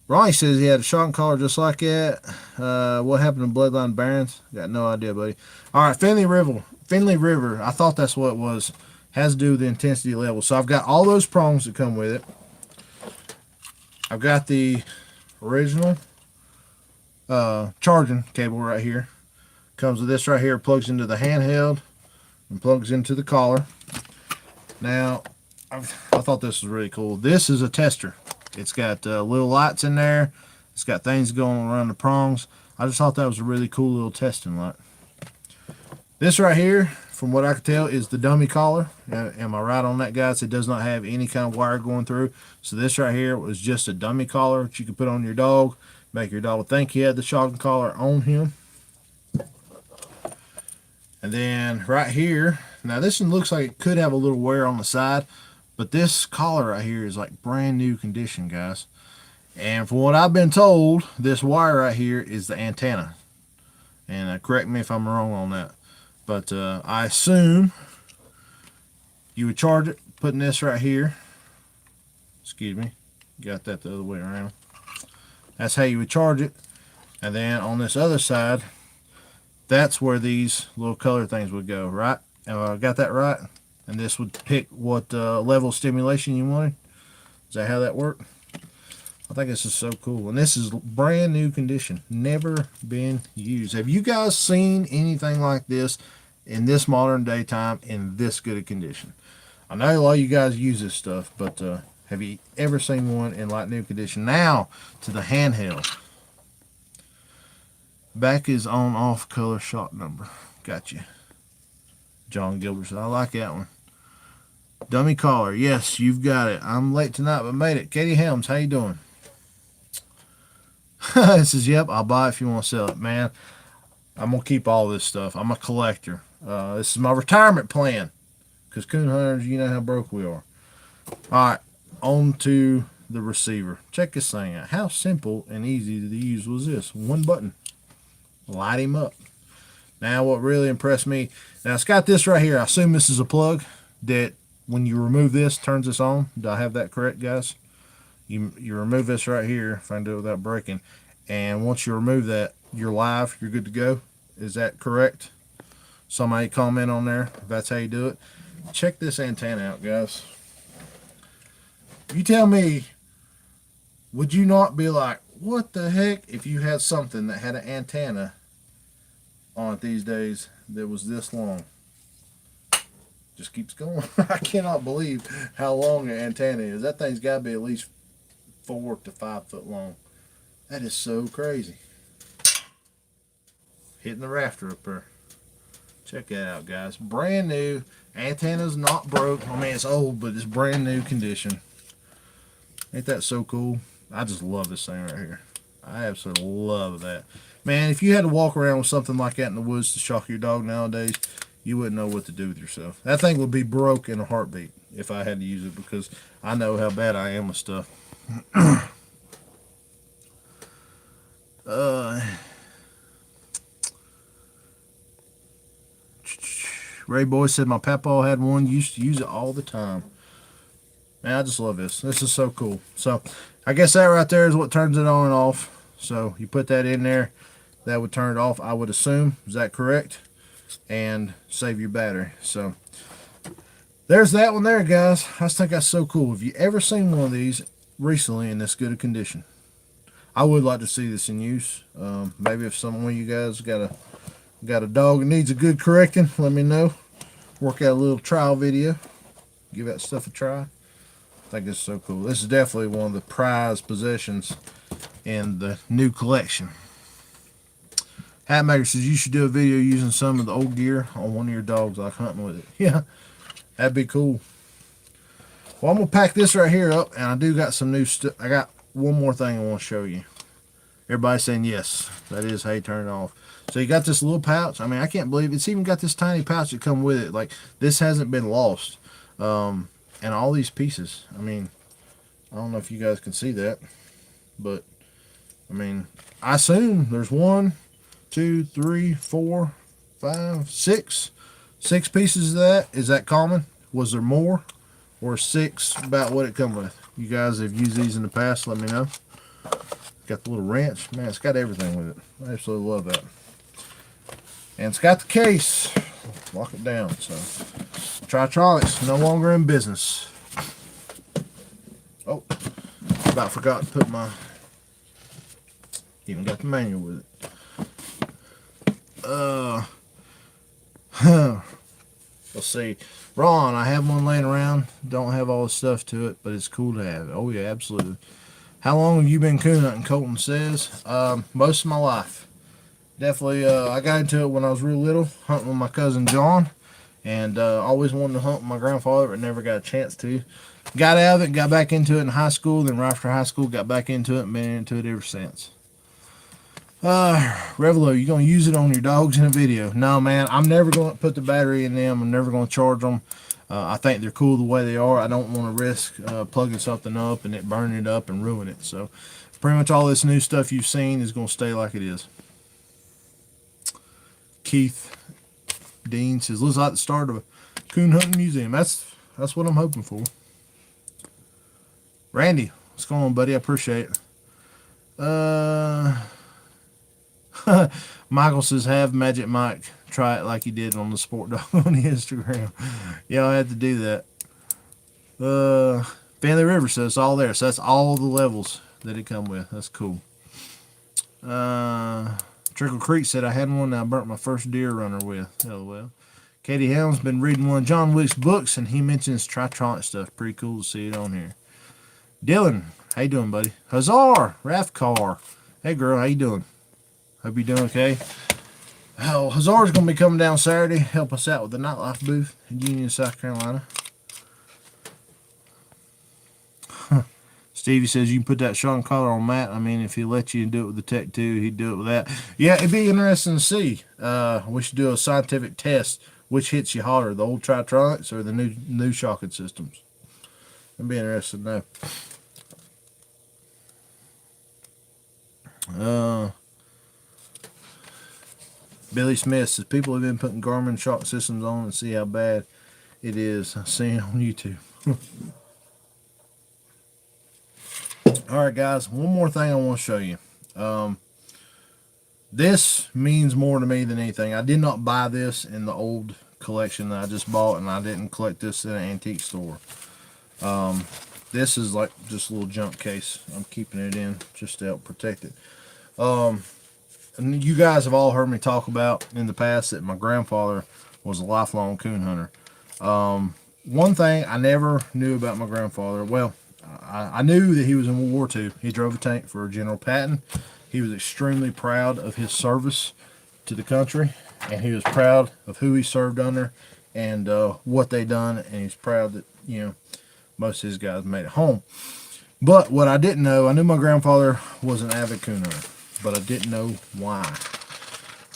Ronnie says he had a shotgun collar just like that. What happened to Bloodline Barons? Got no idea, buddy. All right, Finley River. I thought that's what it was. Has to do with the intensity level. So I've got all those prongs that come with it. I've got the original charging cable right here. Comes with this right here. Plugs into the handheld and plugs into the collar. Now, I thought this was really cool. This is a tester. It's got little lights in there. It's got things going around the prongs. I just thought that was a really cool little testing light. This right here, from what I can tell, is the dummy collar. Am I right on that, guys? It does not have any kind of wire going through. So this right here was just a dummy collar that you could put on your dog. Make your dog think he had the shotgun collar on him. And then right here, now this one looks like it could have a little wear on the side, but this collar right here is like brand new condition, guys. And from what I've been told, this wire right here is the antenna. And correct me if I'm wrong on that. But I assume you would charge it putting this right here. Excuse me. Got that the other way around. That's how you would charge it. And then on this other side, that's where these little color things would go, right? Got that right? And this would pick what level of stimulation you wanted. Is that how that worked? I think this is so cool. And this is brand new condition. Never been used. Have you guys seen anything like this in this modern day time in this good a condition? I know a lot of you guys use this stuff, but have you ever seen one in like new condition? Now to the handheld. Back is on off color shot number. Gotcha. John Gilbert said, I like that one. Dummy collar. Yes, you've got it. I'm late tonight, but made it. Katie Helms, how you doing? It says, yep, I'll buy it if you want to sell it. Man, I'm going to keep all this stuff. I'm a collector. This is my retirement plan. Because coon hunters, you know how broke we are. All right, on to the receiver. Check this thing out. How simple and easy to use was this? One button. light him up. Now what really impressed me, now it's got this right here. I assume this is a plug that when you remove this, turns this on. Do I have that correct, guys? You remove this right here, if I can do it without breaking, and once you remove that, you're live, you're good to go. Is that correct? Somebody comment on there if that's how you do it. Check this antenna out, guys. You tell me, would you not be like, what the heck, if you had something that had an antenna on it these days that was this long? Just keeps going. I cannot believe how long the antenna is. That thing's got to be at least 4 to 5 foot long. That is so crazy. Hitting the rafter up there. Check that out, guys. Brand new. Antenna's not broke. I mean, it's old, but it's brand new condition. Ain't that so cool? I just love this thing right here. I absolutely love that. Man, if you had to walk around with something like that in the woods to shock your dog nowadays, you wouldn't know what to do with yourself. That thing would be broke in a heartbeat if I had to use it, because I know how bad I am with stuff. Ray Boy said my papa had one, used to use it all the time. Man, I just love this. This is so cool. So I guess that right there is what turns it on and off. So you put that in there, that would turn it off, I would assume. Is that correct? And save your battery. So there's that one there, guys. I just think that's so cool. Have you ever seen one of these recently in this good a condition? I would like to see this in use. Maybe if some of you guys got a dog that needs a good correcting, let me know. Work out a little trial video. Give that stuff a try. I think it's so cool. This is definitely one of the prized possessions in the new collection. Hatmaker says you should do a video using some of the old gear on one of your dogs, like hunting with it. Yeah, that'd be cool. Well, I'm gonna pack this right here up, and I do got some new stuff. I got one more thing I want to show you. Everybody's saying yes, that is how you turn it off. So you got this little pouch. I mean, I can't believe it's even got this tiny pouch that come with it. Like, this hasn't been lost. And all these pieces. I mean, I don't know if you guys can see that, but I mean, I assume there's 1, 2, 3, 4, 5, 6 pieces of that. Is that common? Was there more? Or 6 about what it come with? You guys have used these in the past, let me know. Got the little wrench. Man, it's got everything with it. I absolutely love that. And it's got the case. Lock it down. So, Tritronics no longer in business. Oh, about forgot to put my. Even got the manual with it. Let's see. Ron, I have one laying around. Don't have all the stuff to it, but it's cool to have. Oh yeah, absolutely. How long have you been coon hunting? Colton says. Most of my life. Definitely, I got into it when I was real little, hunting with my cousin John, and always wanted to hunt with my grandfather, but never got a chance to. Got out of it, got back into it in high school, then right after high school, got back into it and been into it ever since. Revelo, you gonna use it on your dogs in a video? No, man, I'm never gonna put the battery in them. I'm never gonna charge them. I think they're cool the way they are. I don't want to risk plugging something up and it burning it up and ruin it. So pretty much all this new stuff you've seen is gonna stay like it is. Keith Dean says, looks like the start of a coon hunting museum. That's what I'm hoping for. Randy, what's going on, buddy? I appreciate it. Michael says, have Magic Mike try it like he did on the Sport Dog on the Instagram. Yeah, I had to do that. Family River says it's all there. So that's all the levels that it come with. That's cool. Trickle Creek said I had one that I burnt my first deer runner with. LOL. Katie Helm's been reading one of John Wick's books, and he mentions Tritronic stuff. Pretty cool to see it on here. Dylan, how you doing, buddy? Huzzar! Rafcar. Hey, girl, how you doing? Hope you're doing okay. Oh, Huzzar's going to be coming down Saturday, help us out with the nightlife booth in Union, South Carolina. Stevie says you can put that Sean collar on Matt. I mean, if he let you do it with the Tech 2, he'd do it with that. Yeah, it'd be interesting to see. We should do a scientific test. Which hits you harder, the old Tritronics or the new shocking systems? It'd be interesting to know. Billy Smith says people have been putting Garmin shock systems on and see how bad it is. I've seen it on YouTube. All right, guys. One more thing I want to show you. This means more to me than anything. I did not buy this in the old collection that I just bought, and I didn't collect this in an antique store. This is like just a little junk case. I'm keeping it in just to help protect it. And you guys have all heard me talk about in the past that my grandfather was a lifelong coon hunter. One thing I never knew about my grandfather, well, I knew that he was in World War II. He drove a tank for General Patton. He was extremely proud of his service to the country, and he was proud of who he served under and what they done, and he's proud that, you know, most of his guys made it home. But what I didn't know, I knew my grandfather was an avid coon hunter, but I didn't know why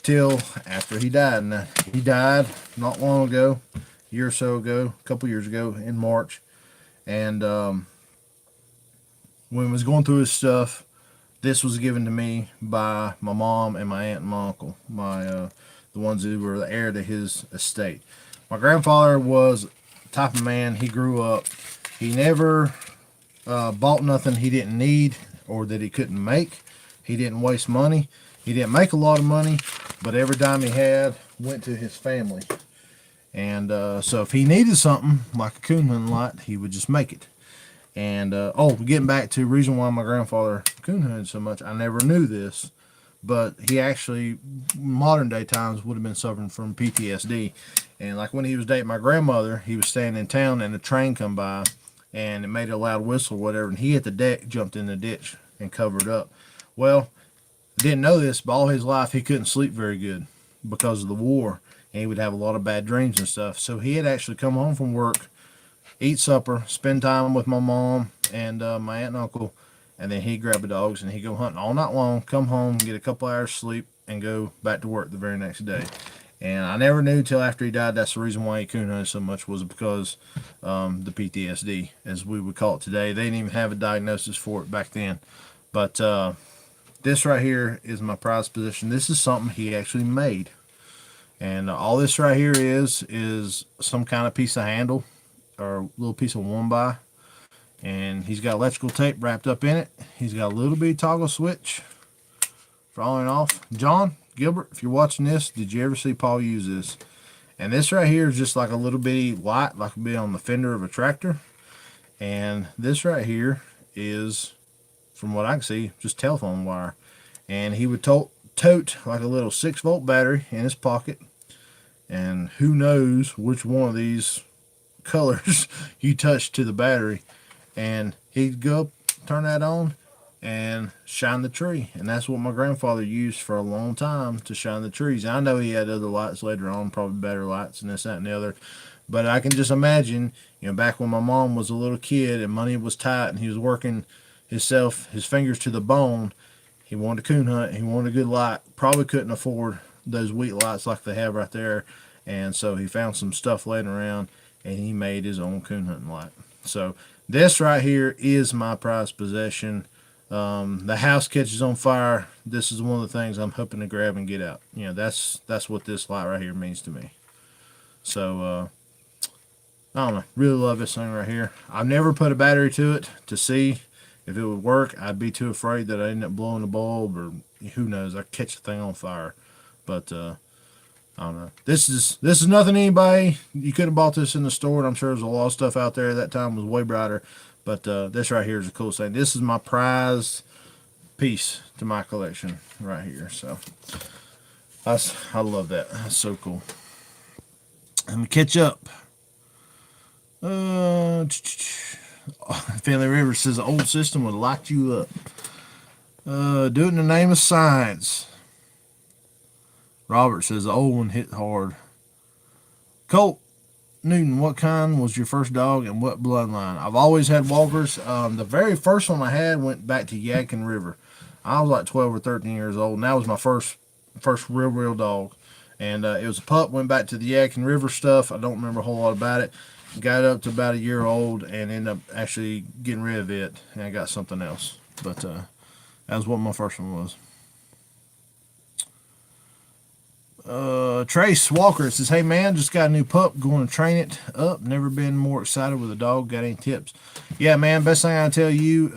till after he died. And he died not long ago, a year or so ago, a couple years ago in March. And when he was going through his stuff, this was given to me by my mom and my aunt and my uncle, the ones who were the heir to his estate. My grandfather was the type of man, he grew up, he never bought nothing he didn't need or that he couldn't make. He didn't waste money. He didn't make a lot of money, but every dime he had went to his family. And so if he needed something like a coon hunting light, he would just make it. And getting back to the reason why my grandfather coon hunted so much, I never knew this, but he actually, modern day times, would have been suffering from PTSD. And like when he was dating my grandmother, he was staying in town and a train come by and it made a loud whistle or whatever, and he hit the deck, jumped in the ditch and covered up. Well, didn't know this, but all his life he couldn't sleep very good because of the war, and he would have a lot of bad dreams and stuff. So he had actually come home from work, eat supper, spend time with my mom and my aunt and uncle, and then he'd grab the dogs and he'd go hunting all night long, come home, get a couple hours sleep, and go back to work the very next day. And I never knew till after he died that's the reason why he coon hunted so much, was because the PTSD, as we would call it today. They didn't even have a diagnosis for it back then. But this right here is my prized possession. This is something he actually made. And all this right here is some kind of piece of handle or a little piece of 1x. And he's got electrical tape wrapped up in it. He's got a little bitty toggle switch for on and off. John Gilbert, if you're watching this, did you ever see Paul use this? And this right here is just like a little bitty light, like it'd be on the fender of a tractor. And this right here is, from what I can see, just telephone wire. And he would tote like a little 6-volt battery in his pocket. And who knows which one of these colors you touch to the battery. And he'd go up, turn that on, and shine the tree. And that's what my grandfather used for a long time, to shine the trees. I know he had other lights later on, probably better lights and this, that, and the other. But I can just imagine, you know, back when my mom was a little kid and money was tight and he was working his fingers to the bone, he wanted a coon hunt, he wanted a good light, probably couldn't afford those wheat lights like they have right there. And so he found some stuff laying around and he made his own coon hunting light. So this right here is my prized possession. The house catches on fire. This is one of the things I'm hoping to grab and get out. You know, that's what this light right here means to me. So I don't know, really love this thing right here. I've never put a battery to it to see if it would work. I'd be too afraid that I'd end up blowing the bulb, or who knows, I'd catch the thing on fire. But I don't know. This is nothing anybody. You could have bought this in the store, and I'm sure there's a lot of stuff out there at that time was way brighter. But this right here is a cool thing. This is my prized piece to my collection right here. So I love that. That's so cool. Let me catch up. Family River says the old system would lock you up. Do it in the name of science. Robert says the old one hit hard. Colt Newton, what kind was your first dog and what bloodline? I've always had walkers. The very first one I had went back to Yadkin River. I was like 12 or 13 years old, and that was my first real dog. And it was a pup, went back to the Yadkin River stuff. I don't remember a whole lot about it. Got up to about a year old and ended up actually getting rid of it, and I got something else. But that was what my first one was. Trace Walker says, "Hey man, just got a new pup. Going to train it up. Never been more excited with a dog. Got any tips?" Yeah, man. Best thing I tell you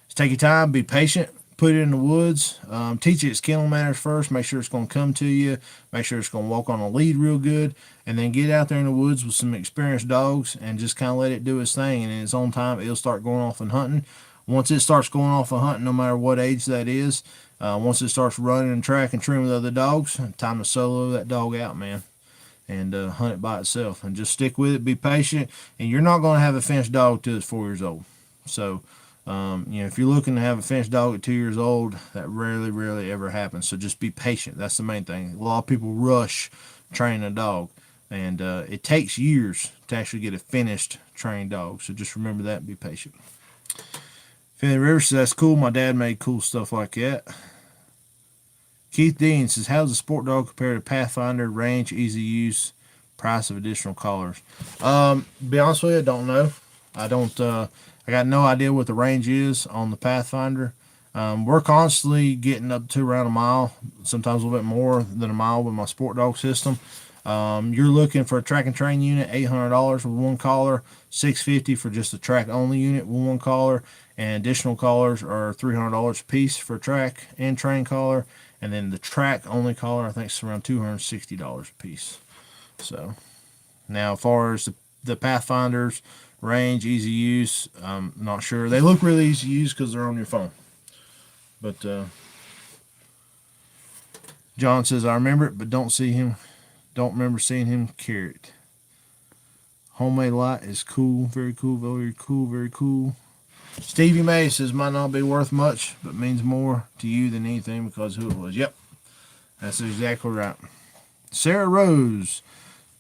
is take your time, be patient, put it in the woods, teach it its kennel manners first. Make sure it's going to come to you. Make sure it's going to walk on a lead real good, and then get out there in the woods with some experienced dogs and just kind of let it do its thing. And in its own time, it'll start going off and hunting. Once it starts going off and hunting, no matter what age that is, once it starts running and track and training with other dogs, time to solo that dog out, man, and hunt it by itself. And just stick with it, be patient, and you're not going to have a finished dog till it's 4 years old. So, if you're looking to have a finished dog at 2 years old, that rarely, rarely ever happens. So just be patient. That's the main thing. A lot of people rush training a dog, and it takes years to actually get a finished trained dog. So just remember that and be patient. Finley Rivers says, "That's cool. My dad made cool stuff like that." Keith Dean says, "How does a sport dog compare to Pathfinder? Range, easy use, price of additional collars?" Be honest with you, I don't know. I don't. I got no idea what the range is on the Pathfinder. We're constantly getting up to around a mile, sometimes a little bit more than a mile with my sport dog system. You're looking for a track and train unit, $800 with one collar, $650 for just a track only unit with one collar, and additional collars are $300 a piece for a track and train collar, and then the track only collar I think is around $260 a piece. So now, as far as the Pathfinders, range, easy use, I'm not sure. They look really easy to use because they're on your phone. But John says, "I remember it, but don't remember seeing him carry it. Homemade light is cool, very cool, very cool, very cool." Stevie May says, "Might not be worth much, but means more to you than anything because of who it was." Yep, that's exactly right. Sarah Rose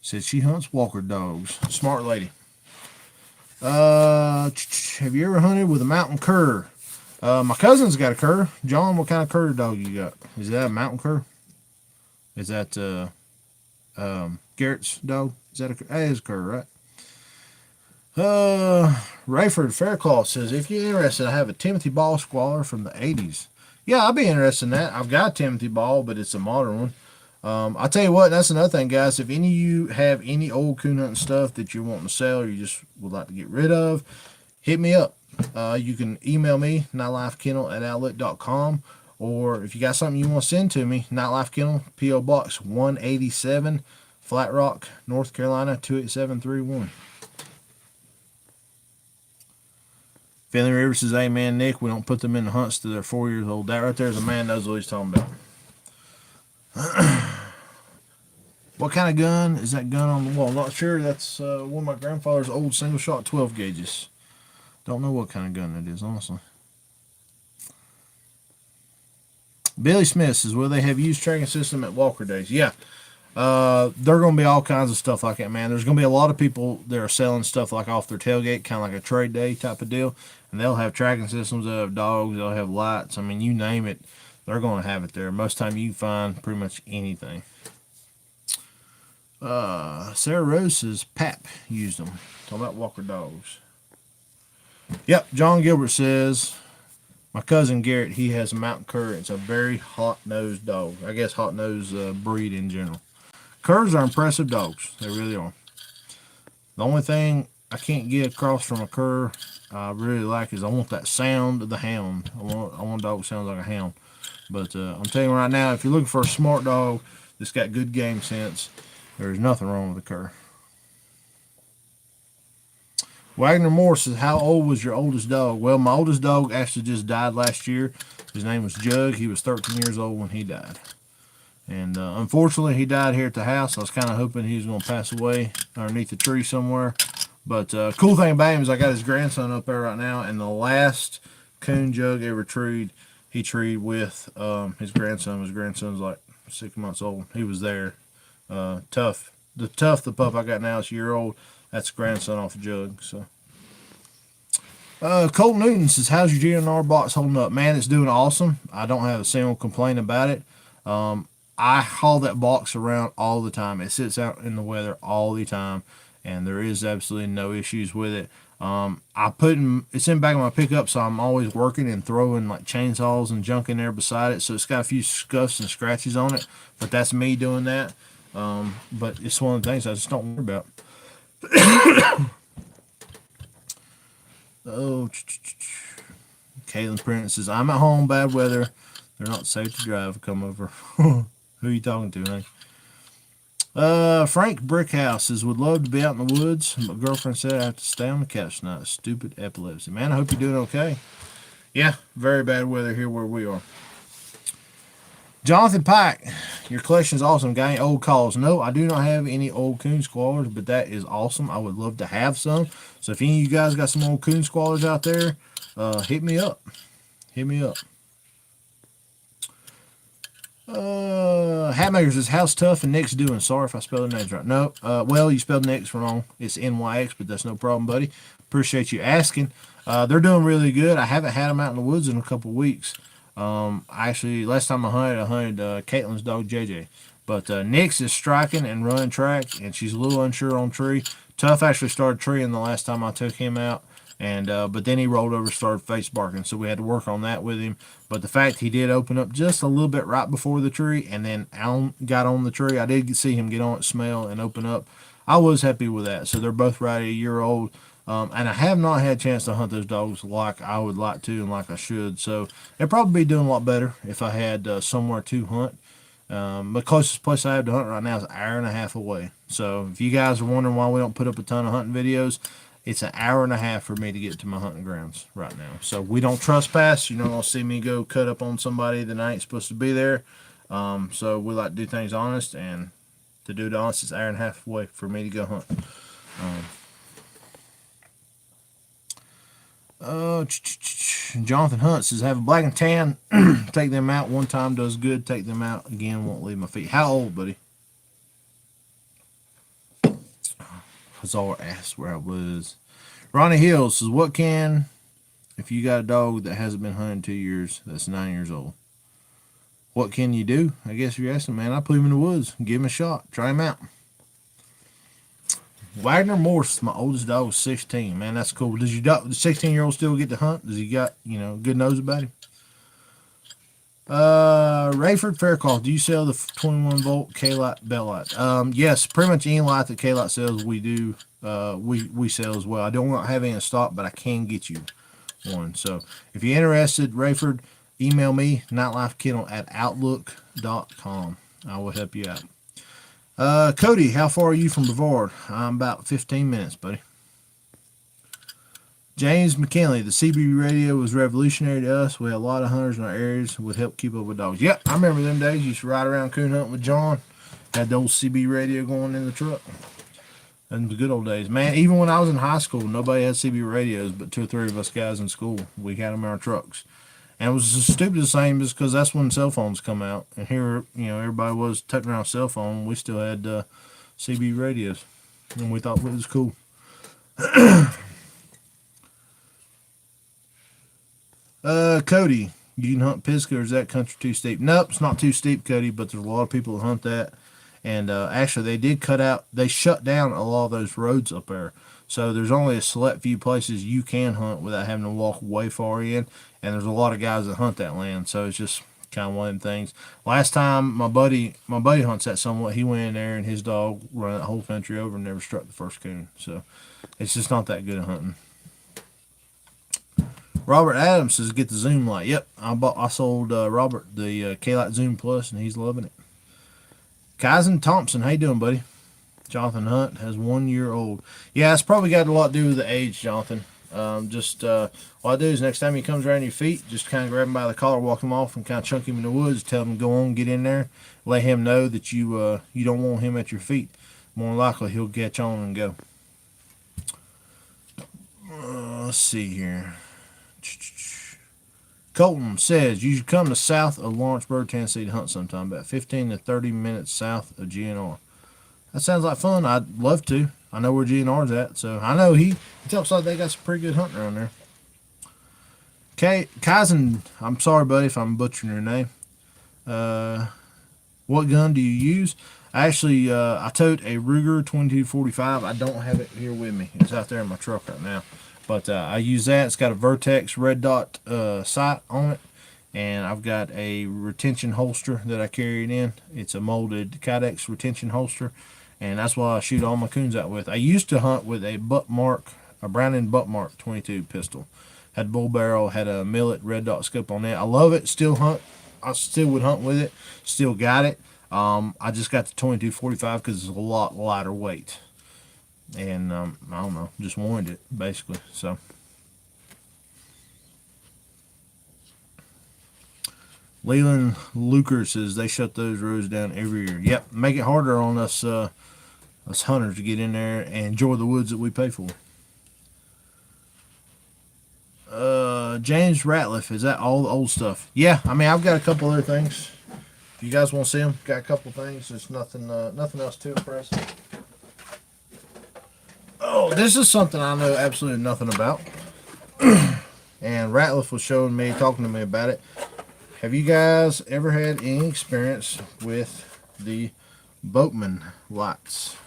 said she hunts Walker dogs. Smart lady. Have you ever hunted with a mountain cur? My cousin's got a cur. John, what kind of cur dog you got? Is that a mountain cur? Is that Garrett's dog? Is that that is a cur, right? Rayford Faircloth says, "If you're interested, I have a Timothy Ball Squaller from the 80s. Yeah, I'd be interested in that. I've got a Timothy Ball, but it's a modern one. I'll tell you what, that's another thing, guys. If any of you have any old coon hunting stuff that you're wanting to sell or you just would like to get rid of, hit me up. You can email me, nightlifekennel@outlook.com, or if you got something you want to send to me, Nightlife Kennel, P.O. Box 187, Flat Rock, North Carolina, 28731. Finley River says, "Hey man, Nick, we don't put them in the hunts till they're 4 years old." That right there is a man knows what he's talking about. What kind of gun is that gun on the wall? Not sure. That's one of my grandfather's old single shot 12 gauges. Don't know what kind of gun it is, honestly. Billy Smith says, "Will they have used tracking system at Walker Days?" Yeah. There are going to be all kinds of stuff like that, man. There's going to be a lot of people that are selling stuff like off their tailgate, kind of like a trade day type of deal. And they'll have tracking systems, they'll have dogs, they'll have lights. I mean, you name it, they're going to have it there. Most time you can find pretty much anything. Sarah Rose says, "Pap used them." Talking about Walker dogs. Yep, John Gilbert says, "My cousin Garrett, he has a mountain cur. It's a very hot-nosed dog." I guess hot-nosed breed in general. Curs are impressive dogs. They really are. The only thing I can't get across from a cur I really like is I want that sound of the hound. I want a dog that sounds like a hound. But I'm telling you right now, if you're looking for a smart dog that's got good game sense, there's nothing wrong with a cur. Wagner Moore says, "How old was your oldest dog?" Well, my oldest dog actually just died last year. His name was Jug. He was 13 years old when he died. And unfortunately, he died here at the house. I was kind of hoping he was going to pass away underneath the tree somewhere. But cool thing about him is I got his grandson up there right now, and the last coon Jug ever treed, he treed with his grandson. His grandson's like 6 months old. He was there. Tough. The pup I got now is a year old. That's grandson off of Jug. So, Colt Newton says, "How's your GNR box holding up?" Man, it's doing awesome. I don't have a single complaint about it. I haul that box around all the time. It sits out in the weather all the time, and there is absolutely no issues with it. It's in the back of my pickup, so I'm always working and throwing like chainsaws and junk in there beside it. So it's got a few scuffs and scratches on it, but that's me doing that. But it's one of the things I just don't worry about. Oh, Caitlin Prince says, I'm at home, bad weather. They're not safe to drive. Come over. Who are you talking to, honey? Frank Brickhouse says, would love to be out in the woods. My girlfriend said I have to stay on the couch tonight. Stupid epilepsy. Man, I hope you're doing okay. Yeah, very bad weather here where we are. Jonathan Pike, your collection is awesome. Got any old calls? No, I do not have any old coon squallers, but that is awesome. I would love to have some. So if any of you guys got some old coon squallers out there, hit me up. Hit me up. Hatmakers is House Tough and Nick's doing. Sorry if I spelled the names right. No, well, you spelled Nick's wrong. It's NYX, but that's no problem, buddy. Appreciate you asking. They're doing really good. I haven't had them out in the woods in a couple weeks. Actually, last time I hunted Caitlin's dog JJ. But Nick's is striking and running track, and she's a little unsure on tree. Tough actually started treeing the last time I took him out. And but then he rolled over and started face barking, so we had to work on that with him. But the fact he did open up just a little bit right before the tree, and then Alan got on the tree, I did see him get on it, smell, and open up. I was happy with that. So they're both right at a year old, and I have not had a chance to hunt those dogs like I would like to and like I should. So they'd probably be doing a lot better if I had somewhere to hunt. The closest place I have to hunt right now is an hour and a half away. So if you guys are wondering why we don't put up a ton of hunting videos, it's an hour and a half for me to get to my hunting grounds right now. So we don't trespass. You're not going to see me go cut up on somebody that I ain't supposed to be there. So we like to do things honest, and to do it honest, it's an hour and a half away for me to go hunt. Jonathan Hunt says, have a black and tan. Take them out one time does good. Take them out again, won't leave my feet. How old, buddy? Hazar asked where I was. Ronnie Hill says, what can, if you got a dog that hasn't been hunted in 2 years, that's 9 years old, what can you do? I guess you're asking, man. I put him in the woods. Give him a shot. Try him out. Wagner Morse, my oldest dog, is 16. Man, that's cool. Does your 16-year-old still get to hunt? Does he got, good nose about him? Rayford Faircloth, do you sell the 21 volt K-Light bell light? Yes, pretty much any light that K-Light sells, we do. We sell as well. I don't have any in stock, but I can get you one. So if you're interested, Rayford, email me, nightlifekennel@outlook.com. I will help you out. Cody, how far are you from Brevard? I'm about 15 minutes, buddy. James McKinley, the CB radio was revolutionary to us. We had a lot of hunters in our areas who would help keep up with dogs. Yep, I remember them days. Used to ride around coon hunting with John. Had the old CB radio going in the truck. And the good old days. Man, even when I was in high school, nobody had CB radios but 2 or 3 of us guys in school. We had them in our trucks. And it was as stupid as same just because that's when cell phones come out. And here, everybody was touching around a cell phone. We still had CB radios. And we thought it was cool. Cody, you can hunt Pisgah, or is that country too steep? Nope, it's not too steep, Cody, but there's a lot of people that hunt that. And actually, they shut down a lot of those roads up there. So there's only a select few places you can hunt without having to walk way far in. And there's a lot of guys that hunt that land. So it's just kind of one of them things. Last time my buddy hunts that somewhat, he went in there and his dog ran that whole country over and never struck the first coon. So it's just not that good at hunting. Robert Adams says, get the Zoom light. Yep, I sold Robert the K-Light Zoom Plus, and he's loving it. Kaizen Thompson, how you doing, buddy? Jonathan Hunt has 1 year old. Yeah, it's probably got a lot to do with the age, Jonathan. What I do is next time he comes around your feet, just kind of grab him by the collar, walk him off, and kind of chunk him in the woods. Tell him to go on, get in there. Let him know that you don't want him at your feet. More likely, he'll catch on and go. Let's see here. Colton says you should come to south of Lawrenceburg, Tennessee to hunt sometime, about 15 to 30 minutes south of GNR. That sounds like fun. I'd love to. I know where GNR's at, so I know he tells like they got some pretty good hunting around there. Kaizen, I'm sorry, buddy, if I'm butchering your name. What gun do you use? Actually, I tote a Ruger 2245. I don't have it here with me. It's out there in my truck right now. But I use that. It's got a Vertex red dot sight on it. And I've got a retention holster that I carry it in. It's a molded Kydex retention holster. And that's what I shoot all my coons out with. I used to hunt with a Browning Buckmark 22 pistol. Had bull barrel, had a millet red dot scope on that. I love it. Still hunt. I still would hunt with it. Still got it. I just got the 2245 because it's a lot lighter weight. And I don't know, just wanted it basically. So Leland Luker says they shut those roads down every year. Yep, make it harder on us hunters to get in there and enjoy the woods that we pay for. James Ratliff, is that all the old stuff? Yeah, I mean, I've got a couple other things. If you guys want to see them, got a couple things. There's nothing else too impressive. Oh, this is something I know absolutely nothing about. And Ratliff was showing me, talking to me about it. Have you guys ever had any experience with the Boatman lights?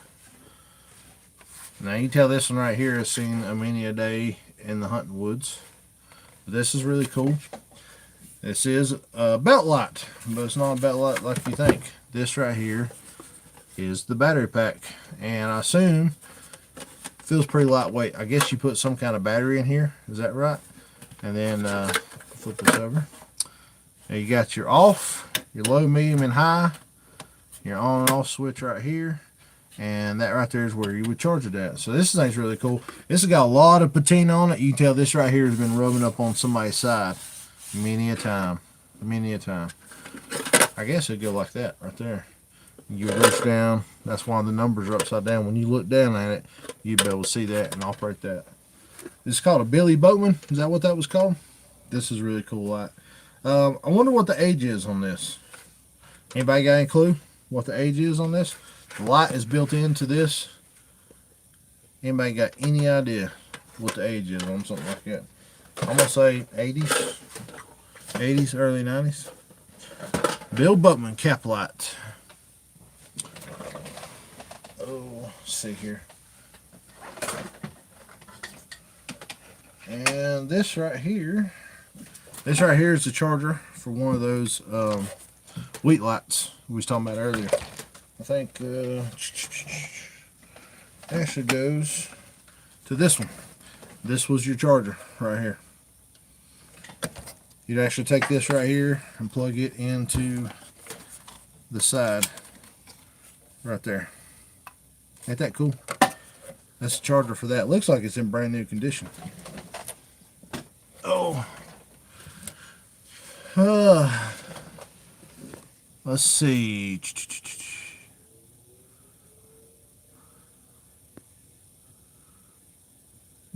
Now you can tell this one right here has seen a many a day in the hunting woods. This is really cool. This is a belt light, but it's not a belt light like you think. This right here is the battery pack, and I assume feels pretty lightweight. I guess you put some kind of battery in here. Is that right? And then flip this over. Now you got your off, your low, medium, and high. Your on and off switch right here. And that right there is where you would charge it at. So this thing's really cool. This has got a lot of patina on it. You can tell this right here has been rubbing up on somebody's side many a time. Many a time. I guess it'd go like that right there. You reach down. That's why the numbers are upside down. When you look down at it, you'd be able to see that and operate that. This is called a Billy Boatman. Is that what that was called? This is really cool light. I wonder what the age is on this. Anybody got any clue what the age is on this? The light is built into this. Anybody got any idea what the age is on something like that? I'm gonna say 80s, early 90s. Bill Boatman cap light. Oh, let's see here. And this right here is the charger for one of those wheat lights we was talking about earlier. I think actually goes to this one. This was your charger right here. You'd actually take this right here and plug it into the side right there. Ain't that cool? That's the charger for that. Looks like it's in brand new condition. Oh. Let's see.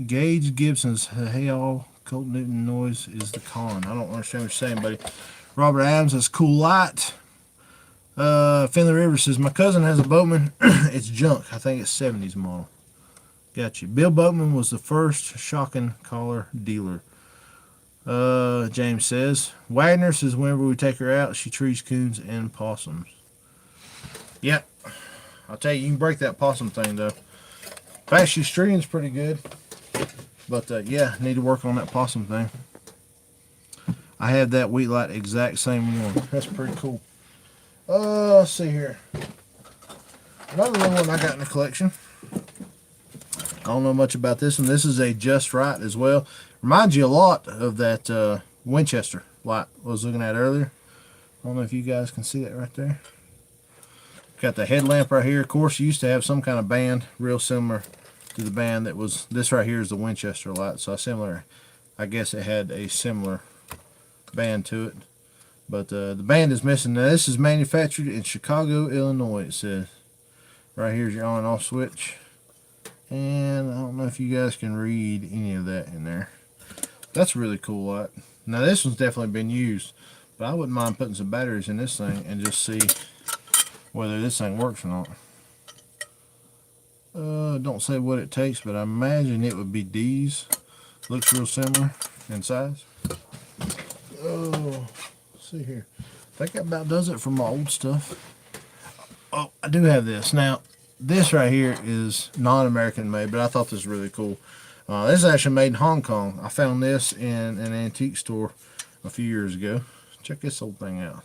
Gage Gibson's "Hey all, Colt Newton noise is the con." I don't understand what you're saying, buddy. Robert Adams says "Cool light." Finley Rivers says my cousin has a Boatman. It's junk. I think it's 70s model. Got you. Bill Boatman was the first shocking collar dealer. James says Wagner says whenever we take her out, she trees coons and possums. Yep. I'll tell you can break that possum thing though. In fact, she's treeing's pretty good. But yeah, need to work on that possum thing. I have that wheat light exact same one. That's pretty cool. Let's see here. Another little one I got in the collection. I don't know much about this one. This is a Just Right as well. Reminds you a lot of that Winchester light I was looking at earlier. I don't know if you guys can see that right there. Got the headlamp right here. Of course, you used to have some kind of band real similar to the band that was, this right here is the Winchester light, so I guess it had a similar band to it, but the band is missing. Now this is manufactured in Chicago, Illinois. It says right here's your on and off switch, and I don't know if you guys can read any of that in there. That's a really cool light. Now this one's definitely been used, but I wouldn't mind putting some batteries in this thing and just see whether this thing works or not. Don't say what it takes, but I imagine it would be D's. Looks real similar in size. Oh, let's see here. I think that about does it for my old stuff. Oh, I do have this. Now, this right here is non-American made, but I thought this was really cool. This is actually made in Hong Kong. I found this in an antique store a few years ago. Check this old thing out.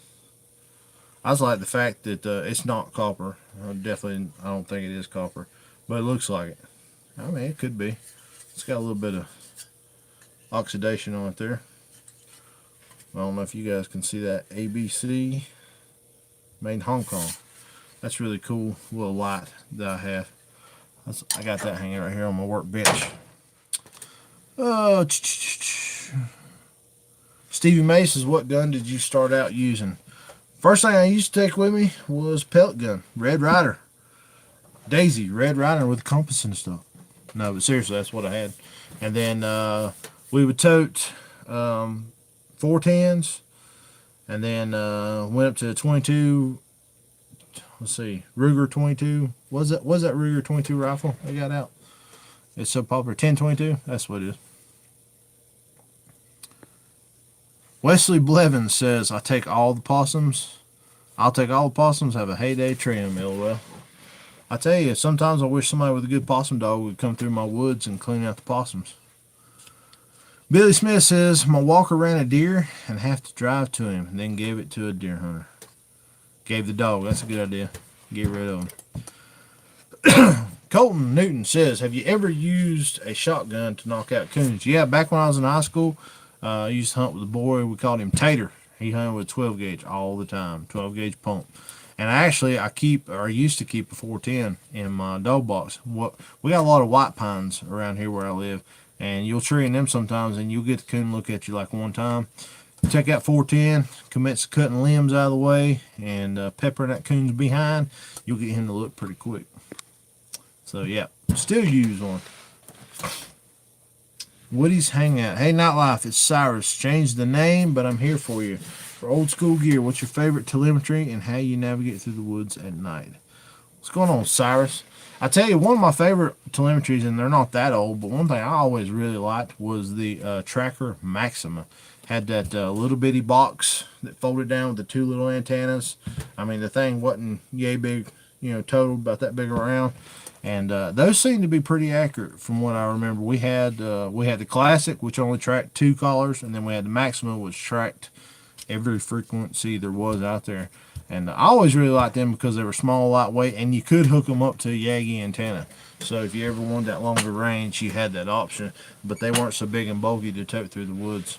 I just like the fact that it's not copper. I don't think it is copper, but it looks like it. I mean, it could be. It's got a little bit of oxidation on it there. I don't know if you guys can see that. ABC, made in Hong Kong. That's really cool little light that I have. I got that hanging right here on my workbench. Stevie May says, what gun did you start out using? First thing I used to take with me was pellet gun, Red Ryder. Daisy, Red Ryder with compass and stuff. No, but seriously, that's what I had. And then we would tote 410s, and then went up to 22. Let's see, Ruger 22. Was that Ruger 22 rifle they got out? It's so popular. 1022. That's what it is. Wesley Blevins says, I'll take all the possums. Have a heyday trim, LOL. I tell you, sometimes I wish somebody with a good possum dog would come through my woods and clean out the possums. Billy Smith says, my walker ran a deer and have to drive to him and then gave it to a deer hunter. Gave the dog. That's a good idea. Get rid of him. Colton Newton says, have you ever used a shotgun to knock out coons? Yeah, back when I was in high school, I used to hunt with a boy. We called him Tater. He hunted with 12 gauge all the time, 12 gauge pump. And actually, I used to keep a 410 in my dog box. We got a lot of white pines around here where I live, and you'll tree in them sometimes, and you'll get the coon look at you like one time. Take out 410, commence cutting limbs out of the way, and peppering that coon's behind. You'll get him to look pretty quick. So yeah, still use one. Woody's Hangout. Hey, Nightlife, it's Cyrus. Changed the name, but I'm here for you. For old school gear, what's your favorite telemetry and how you navigate through the woods at night? What's going on, Cyrus? I tell you, one of my favorite telemetries, and they're not that old, but one thing I always really liked was the Tracker Maxima. Had that little bitty box that folded down with the two little antennas. I mean, the thing wasn't yay big, total, about that big around. And those seem to be pretty accurate from what I remember. We had the Classic, which only tracked 2 collars, and then we had the Maxima, which tracked every frequency there was out there. And I always really liked them because they were small, lightweight, and you could hook them up to a Yagi antenna. So if you ever wanted that longer range, you had that option. But they weren't so big and bulky to tote through the woods.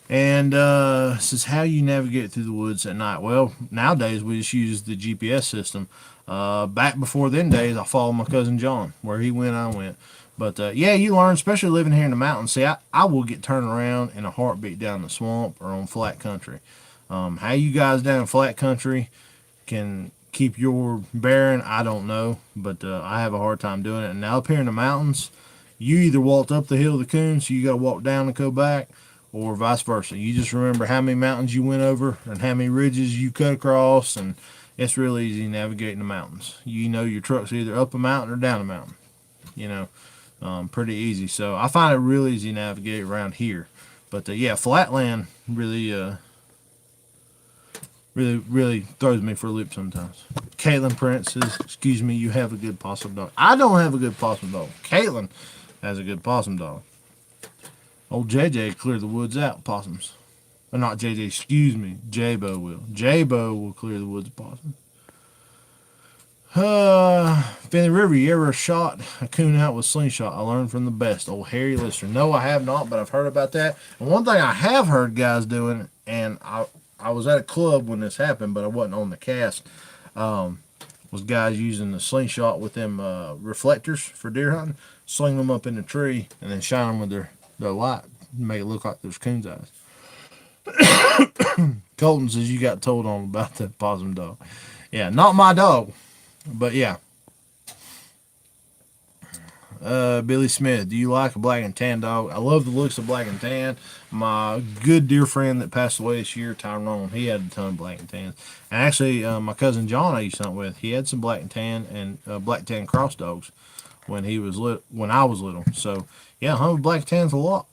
And this is how you navigate through the woods at night. Well, nowadays we just use the GPS system. Back before then days, I followed my cousin John. Where he went, I went. But yeah, you learn, especially living here in the mountains. See, I will get turned around in a heartbeat down the swamp or on flat country. How you guys down in flat country can keep your bearing, I don't know. But I have a hard time doing it. And now up here in the mountains, you either walked up the hill of the Coon, so you got to walk down and go back, or vice versa. You just remember how many mountains you went over and how many ridges you cut across, and it's real easy navigating the mountains. You know your truck's either up a mountain or down a mountain. Pretty easy. So I find it real easy to navigate around here. But yeah, flatland really throws me for a loop sometimes. Caitlin Prince says, excuse me, you have a good possum dog. I don't have a good possum dog. Caitlin has a good possum dog. Old JJ clear the woods out possums. Or not JJ, excuse me. J-Bo will. J-Bo will clear the woods of possums. Finley River, you ever shot a coon out with slingshot? I learned from the best. Old Harry Lister. No, I have not, but I've heard about that. And one thing I have heard guys doing, and I was at a club when this happened, but I wasn't on the cast, was guys using the slingshot with them reflectors for deer hunting, sling them up in the tree, and then shine them with their light, make it look like there's coon's eyes. Colton says you got told on about that possum dog. Yeah, not my dog, but yeah. Billy Smith, do you like a black and tan dog? I love the looks of black and tan. My good dear friend that passed away this year, Tyrone, he had a ton of black and tans. And actually, my cousin John I used to hunt with, he had some black and tan and black tan cross dogs when I was little. So yeah, I hunt with black and tans a lot.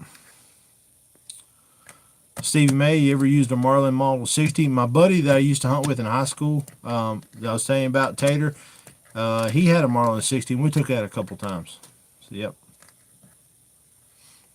Stevie May, you ever used a Marlin Model 60? My buddy that I used to hunt with in high school, that I was telling you about, Tater, he had a Marlin 60, and we took that a couple times. Yep.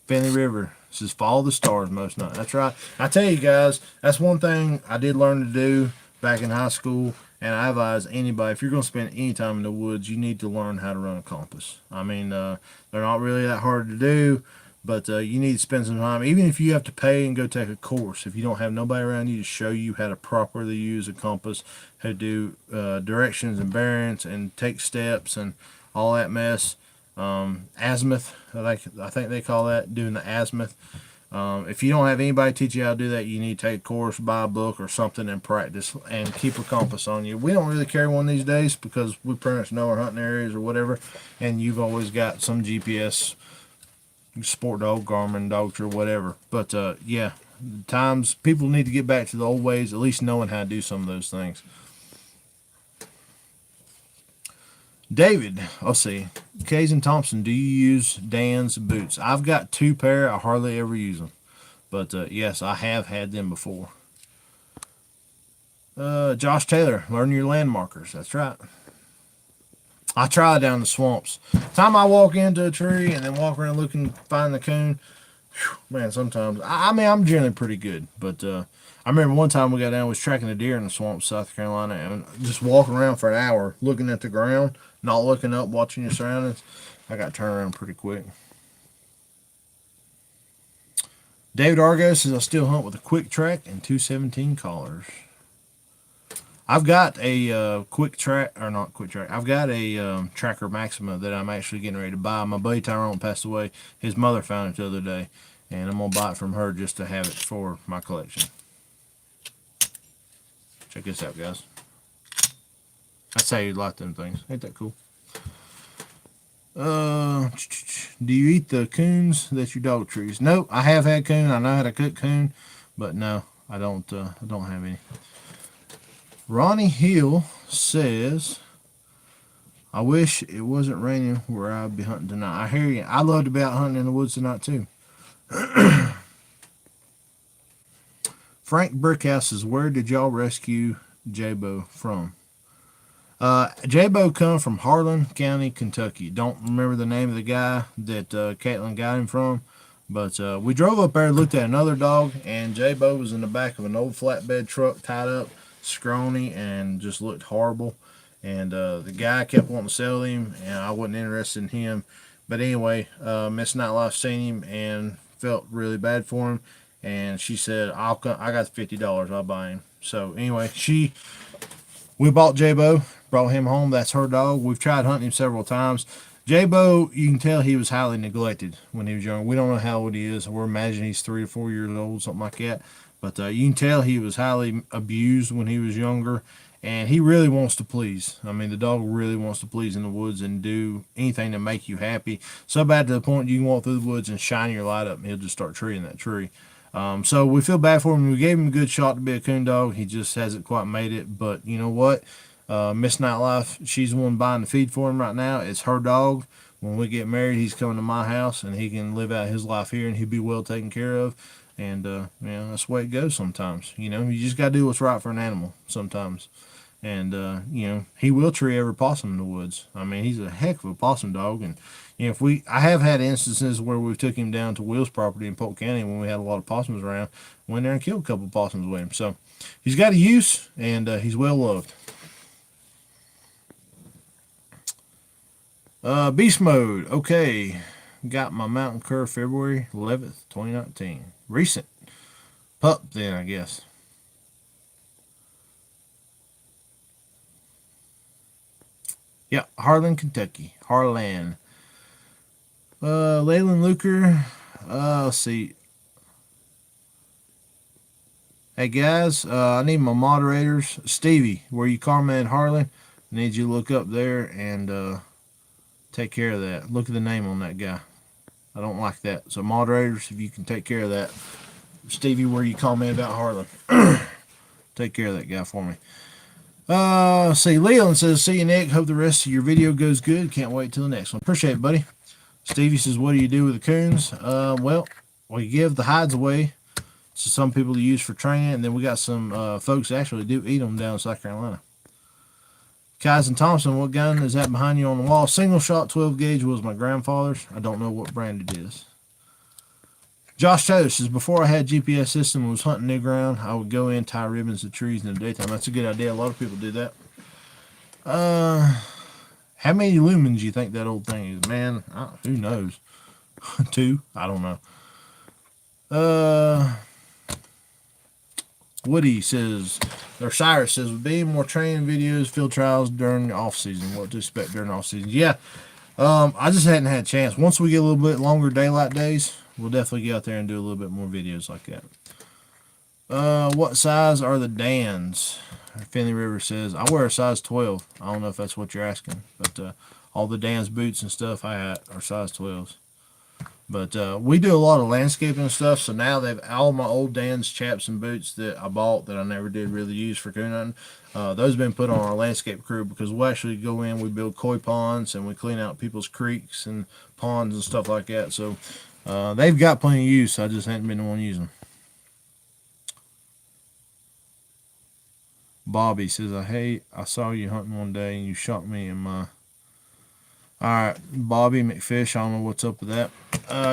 Finley River says follow the stars most nights. That's right. I tell you guys, that's one thing I did learn to do back in high school, and I advise anybody, if you're going to spend any time in the woods, you need to learn how to run a compass. I mean, they're not really that hard to do, but you need to spend some time, even if you have to pay and go take a course. If you don't have nobody around you to show you how to properly use a compass, how to do directions and bearings and take steps and all that mess. Azimuth, I think they call that, doing the azimuth. If you don't have anybody teach you how to do that, you need to take a course, buy a book or something, and practice, and keep a compass on you. We don't really carry one these days because we pretty much know our hunting areas or whatever, and you've always got some GPS, Sport Dog, Garmin, Doctor, whatever. But yeah, times people need to get back to the old ways, at least knowing how to do some of those things. David, let's see. Kays and Thompson, do you use Dan's boots? I've got 2 pair. I hardly ever use them. But yes, I have had them before. Josh Taylor, learn your landmarkers. That's right. I try down the swamps. Time I walk into a tree and then walk around looking, find the coon. Whew, man, sometimes. I mean, I'm generally pretty good. But I remember one time we got down, was tracking a deer in the swamps, South Carolina, and just walking around for an hour looking at the ground, not looking up, watching your surroundings. I got turned around pretty quick. David Argo says I still hunt with a quick track and 217 collars. I've got a quick track, or not quick track. I've got a Tracker Maxima that I'm actually getting ready to buy. My buddy Tyrone passed away. His mother found it the other day, and I'm gonna buy it from her just to have it for my collection. Check this out, guys. That's how you like them things. Ain't that cool? Do you eat the coons that you dog trees? Nope, I have had coon. I know how to cook coon, but no, I don't have any. Ronnie Hill says, I wish it wasn't raining where I'd be hunting tonight. I hear you. I love to be out hunting in the woods tonight, too. Frank Brickhouse says, where did y'all rescue J-Bo from? J-Bo come from Harlan County, Kentucky. Don't remember the name of the guy that Caitlin got him from. But we drove up there, looked at another dog, and J-Bo was in the back of an old flatbed truck, tied up, scrawny, and just looked horrible. And the guy kept wanting to sell him, and I wasn't interested in him. But anyway, Miss Nightlife seen him and felt really bad for him. And she said, I got $50, I'll buy him. So anyway, we bought J-Bo, brought him home. That's her dog. We've tried hunting him several times. J-Bo, you can tell he was highly neglected when he was young. We don't know how old he is. We're imagining he's 3 or 4 years old, something like that. But you can tell he was highly abused when he was younger. And he really wants to please. I mean, the dog really wants to please in the woods and do anything to make you happy. So bad to the point you can walk through the woods and shine your light up and he'll just start treeing that tree. So we feel bad for him. We gave him a good shot to be a coon dog. He just hasn't quite made it. But you know what? Miss Nightlife, she's the one buying the feed for him right now. It's her dog. When we get married, he's coming to my house and he can live out his life here and he'll be well taken care of. And, that's the way it goes sometimes. You just got to do what's right for an animal sometimes. And, he will tree every possum in the woods. I mean, he's a heck of a possum dog. And, I have had instances where we took him down to Will's property in Polk County when we had a lot of possums around. Went there and killed a couple of possums with him. So, he's got a use, and he's well loved. Beast mode. Okay. Got my mountain cur February 11th, 2019. Recent. Pup then, I guess. Yeah, Harlan, Kentucky. Harlan. Leyland Luker. Let's see. Hey guys, I need my moderators. Stevie, where you comment Harlan, I need you to look up there and take care of that. Look at the name on that guy. I don't like that. So moderators, if you can take care of that. Stevie, where you comment about Harlan. Take care of that guy for me. See, Leland says, see you, Nick. Hope the rest of your video goes good. Can't wait till the next one. Appreciate it, buddy. Stevie says, what do you do with the coons? Well, we give the hides away to some people to use for training, and then we got some folks that actually do eat them down in South Carolina. Kaizen Thompson, what gun is that behind you on the wall? Single shot 12 gauge was my grandfather's. I don't know what brand it is. Josh Taylor says, before I had GPS system and was hunting new ground, I would go in, tie ribbons to trees in the daytime. That's a good idea. A lot of people do that. How many lumens do you think that old thing is? Man, who knows? 2? I don't know. Woody says, or Cyrus says, with being more training videos, field trials during the off season, what to expect during the off season? Yeah, I just hadn't had a chance. Once we get a little bit longer daylight days, we'll definitely get out there and do a little bit more videos like that. What size are the Dans? Finley River says, I wear a size 12. I don't know if that's what you're asking, but all the Dan's boots and stuff I had are size 12s. But we do a lot of landscaping and stuff, so now they've all my old Dan's chaps and boots that I bought that I never did really use for coon hunting. Those have been put on our landscape crew because we actually go in, we build koi ponds, and we clean out people's creeks and ponds and stuff like that. So they've got plenty of use. I just haven't been the one using them. Bobby says, I saw you hunting one day and you shot me in my... Alright, Bobby McFish, I don't know what's up with that.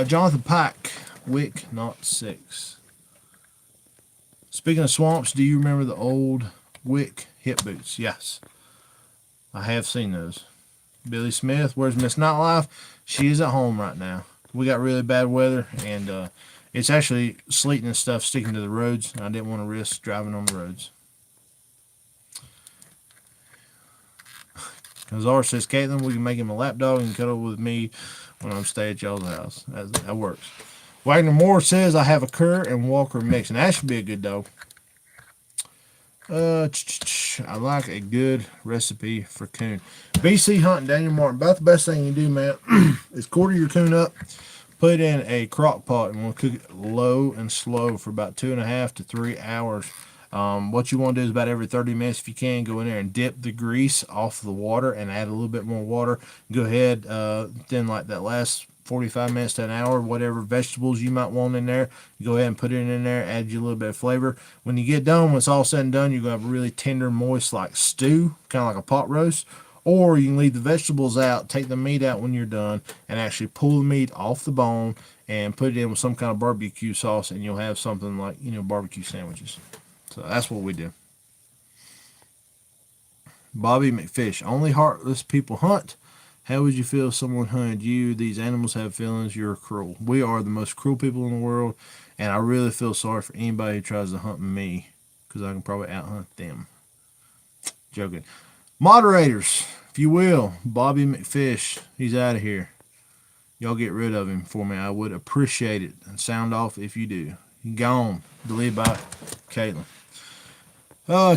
Jonathan Pike, Wick, not 6. Speaking of swamps, do you remember the old Wick hip boots? Yes, I have seen those. Billy Smith, where's Miss Nightlife? She is at home right now. We got really bad weather, and it's actually sleeting and stuff sticking to the roads. I didn't want to risk driving on the roads. Zara says, Caitlin, we can make him a lap dog and cuddle with me when I'm staying at y'all's house. That works. Wagner Moore says, I have a cur and Walker mix, and that should be a good dog. I like a good recipe for coon. BC hunting, Daniel Martin. About the best thing you do, man, is quarter your coon up, put it in a crock pot, and we'll cook it low and slow for about 2.5 to 3 hours. What you want to do is about every 30 minutes, if you can, go in there and dip the grease off the water and add a little bit more water. Go ahead, then like that last 45 minutes to an hour, whatever vegetables you might want in there, go ahead and put it in there, add you a little bit of flavor. When you get done, when it's all said and done, you're going to have a really tender, moist, like stew, kind of like a pot roast. Or you can leave the vegetables out, take the meat out when you're done, and actually pull the meat off the bone and put it in with some kind of barbecue sauce, and you'll have something like, barbecue sandwiches. So that's what we do. Bobby McFish, only heartless people hunt. How would you feel if someone hunted you? These animals have feelings. You're cruel. We are the most cruel people in the world, and I really feel sorry for anybody who tries to hunt me because I can probably outhunt them. Joking. Moderators, if you will, Bobby McFish, he's out of here. Y'all get rid of him for me. I would appreciate it. And sound off if you do. Gone. Deleted by Caitlin.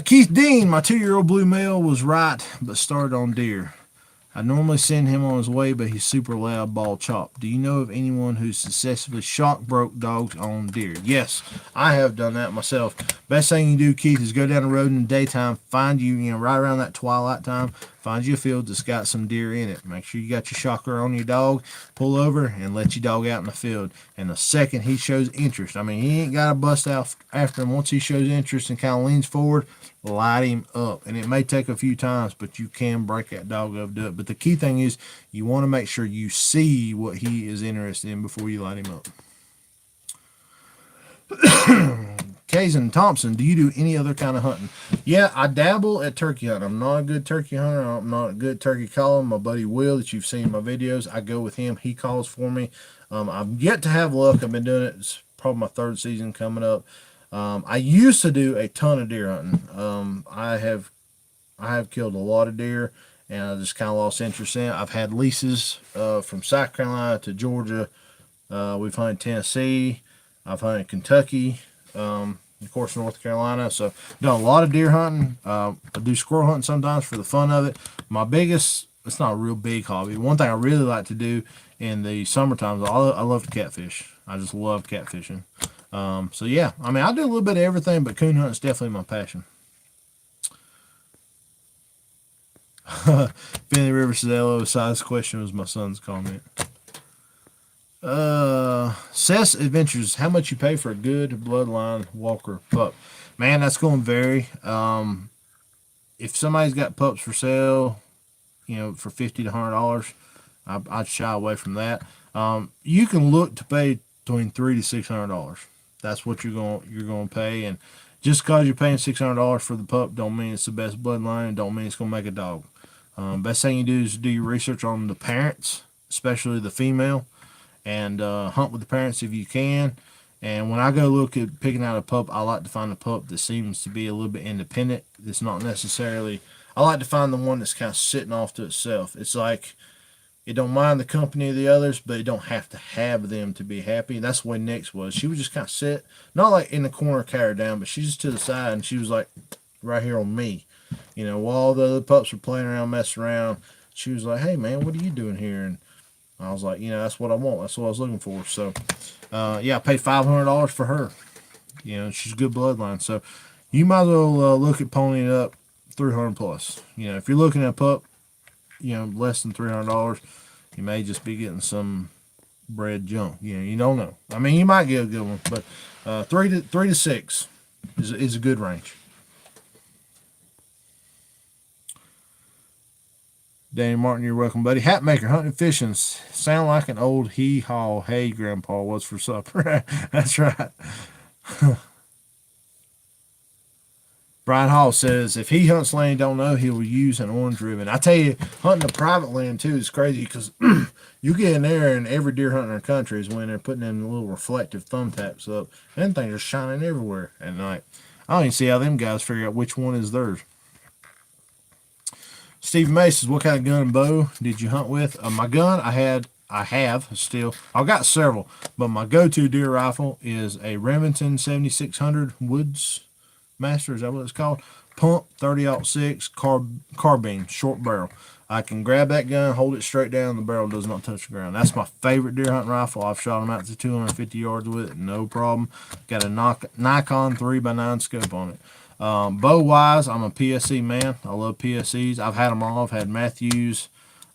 Keith Dean, my 2-year-old blue male, was right, but started on deer. I normally send him on his way, but he's super loud, ball chop. Do you know of anyone who's successfully shock broke dogs on deer? Yes, I have done that myself. Best thing you do, Keith, is go down the road in the daytime, find you, right around that twilight time, find you a field that's got some deer in it. Make sure you got your shocker on your dog, pull over, and let your dog out in the field. And the second he shows interest, he ain't got to bust out after him. Once he shows interest and kind of leans forward, light him up. And it may take a few times, but you can break that dog up, do it. But the key thing is you want to make sure you see what he is interested in before you light him up. Kaizen Thompson, do you do any other kind of hunting? Yeah, I dabble at turkey hunting. I'm not a good turkey hunter. I'm not a good turkey caller. My buddy Will, that you've seen in my videos, I go with him. He calls for me. I've yet to have luck. I've been doing it. It's probably my 3rd season coming up. I used to do a ton of deer hunting. I have killed a lot of deer, and I just kind of lost interest in it. I've had leases from South Carolina to Georgia. We've hunted Tennessee. I've hunted Kentucky. Of course, North Carolina. So, done a lot of deer hunting. I do squirrel hunting sometimes for the fun of it. My biggest, it's not a real big hobby. One thing I really like to do in the summertime is I love to catfish. I just love catfishing. So yeah, I do a little bit of everything, but coon hunting is definitely my passion. Finley River says, "Hello, size question," was my son's comment. Seth's Adventures, how much you pay for a good bloodline walker pup? Man, that's going to vary. if somebody's got pups for sale, for $50 to $100, I'd shy away from that. You can look to pay between $300 to $600. That's what you're gonna pay, and just because you're paying $600 for the pup, don't mean it's the best bloodline, and don't mean it's gonna make a dog. Best thing you do is do your research on the parents, especially the female, and hunt with the parents if you can. And when I go look at picking out a pup, I like to find a pup that seems to be a little bit independent. That's not necessarily. I like to find the one that's kind of sitting off to itself. It's like it don't mind the company of the others, but it don't have to have them to be happy. And that's the way Nix was. She would just kind of sit, not like in the corner, carry her down, but she's just to the side, and she was like right here on me. While all the other pups were playing around, messing around, she was like, "Hey man, what are you doing here?" And I was like, that's what I want. That's what I was looking for. So, I paid $500 for her. She's a good bloodline. So, you might as well look at ponying up 300 plus. If you're looking at a pup, less than $300, you may just be getting some bred junk. You don't know. I mean, you might get a good one, but three to six is a good range. Danny Martin, you're welcome, buddy. Hatmaker, hunting and fishing. Sound like an old hee-haw. Hey, Grandpa, what's for supper? That's right. Brian Hall says, if he hunts land he don't know, he will use an orange ribbon. I tell you, hunting the private land, too, is crazy because you get in there and every deer hunter in the country is when they're putting them little reflective thumbtacks up. Them things are shining everywhere at night. I don't even see how them guys figure out which one is theirs. Stephen May says, what kind of gun and bow did you hunt with? My gun, I have still. I've got several, but my go-to deer rifle is a Remington 7600 Woods Master. Is that what it's called? Pump 30-06 carbine, short barrel. I can grab that gun, hold it straight down, the barrel does not touch the ground. That's my favorite deer hunting rifle. I've shot them out to 250 yards with it, no problem. Got a Nikon 3x9 scope on it. Bow wise, I'm a PSC man. I love PSCs. I've had them all. I've had Matthews.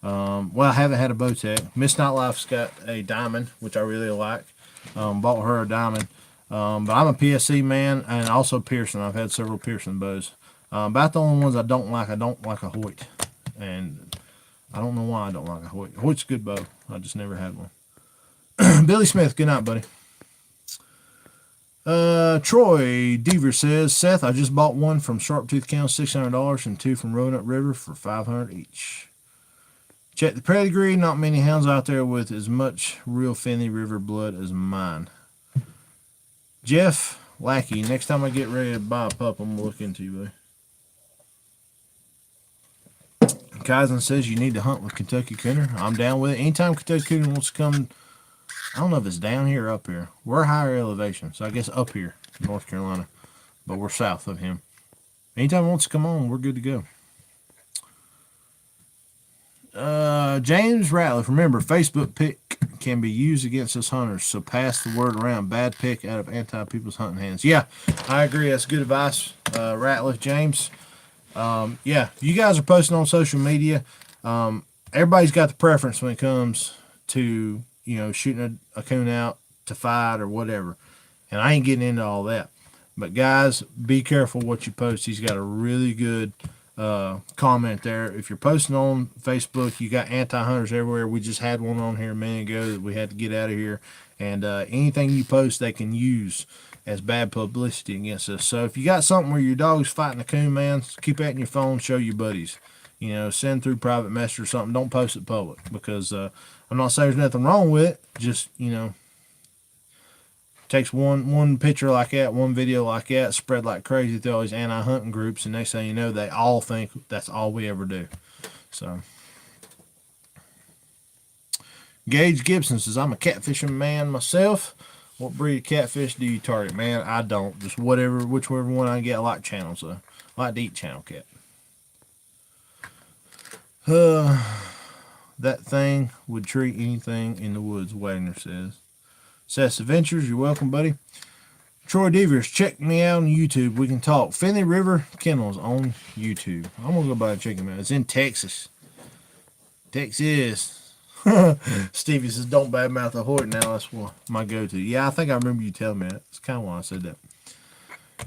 I haven't had a Bowtech. Miss Nightlife's got a diamond, which I really like. Bought her a diamond. But I'm a PSC man, and also Pearson. I've had several Pearson bows. About the only ones I don't like a Hoyt. And I don't know why I don't like a Hoyt. Hoyt's a good bow. I just never had one. Billy Smith, good night, buddy. Troy Deaver says, Seth, I just bought one from Sharptooth County, $600, and two from Roanoke River for $500 each. Check the pedigree. Not many hounds out there with as much real Finney River blood as mine. Jeff Lackey, next time I get ready to buy a pup, I'm going to look into you, buddy. Kaizen says you need to hunt with Kentucky Cooner. I'm down with it. Anytime Kentucky Cooner wants to come, I don't know if it's down here or up here. We're higher elevation, so I guess up here, North Carolina. But we're south of him. Anytime he wants to come on, we're good to go. James Ratliff, remember, Facebook pick can be used against us hunters, so pass the word around. Bad pick out of anti-people's hunting hands. Yeah, I agree. That's good advice, Ratliff, James. You guys are posting on social media. Everybody's got the preference when it comes to, shooting a coon out to fight or whatever. And I ain't getting into all that. But guys, be careful what you post. He's got a really good comment there. If you're posting on Facebook, you got anti-hunters everywhere. We just had one on here a minute ago that we had to get out of here. And anything you post, they can use as bad publicity against us. So if you got something where your dog's fighting a coon, man, keep that in your phone, show your buddies. Send through private message or something. Don't post it public because I'm not saying there's nothing wrong with it. Just, takes one picture like that, one video like that, spread like crazy through all these anti-hunting groups, and next thing you know, they all think that's all we ever do. So, Gage Gibson says, I'm a catfishing man myself. What breed of catfish do you target? Man, I don't. Just whichever one I get. I like channels, though. I like to eat channel cat. That thing would treat anything in the woods, Wagner says. Seth's Adventures, you're welcome, buddy. Troy Devers, check me out on YouTube. We can talk. Finney River Kennels on YouTube. I'm going to go by and check him out. It's in Texas. Texas. Stevie says, don't badmouth a Hoyt now. That's my go-to. Yeah, I think I remember you telling me that. That's kind of why I said that.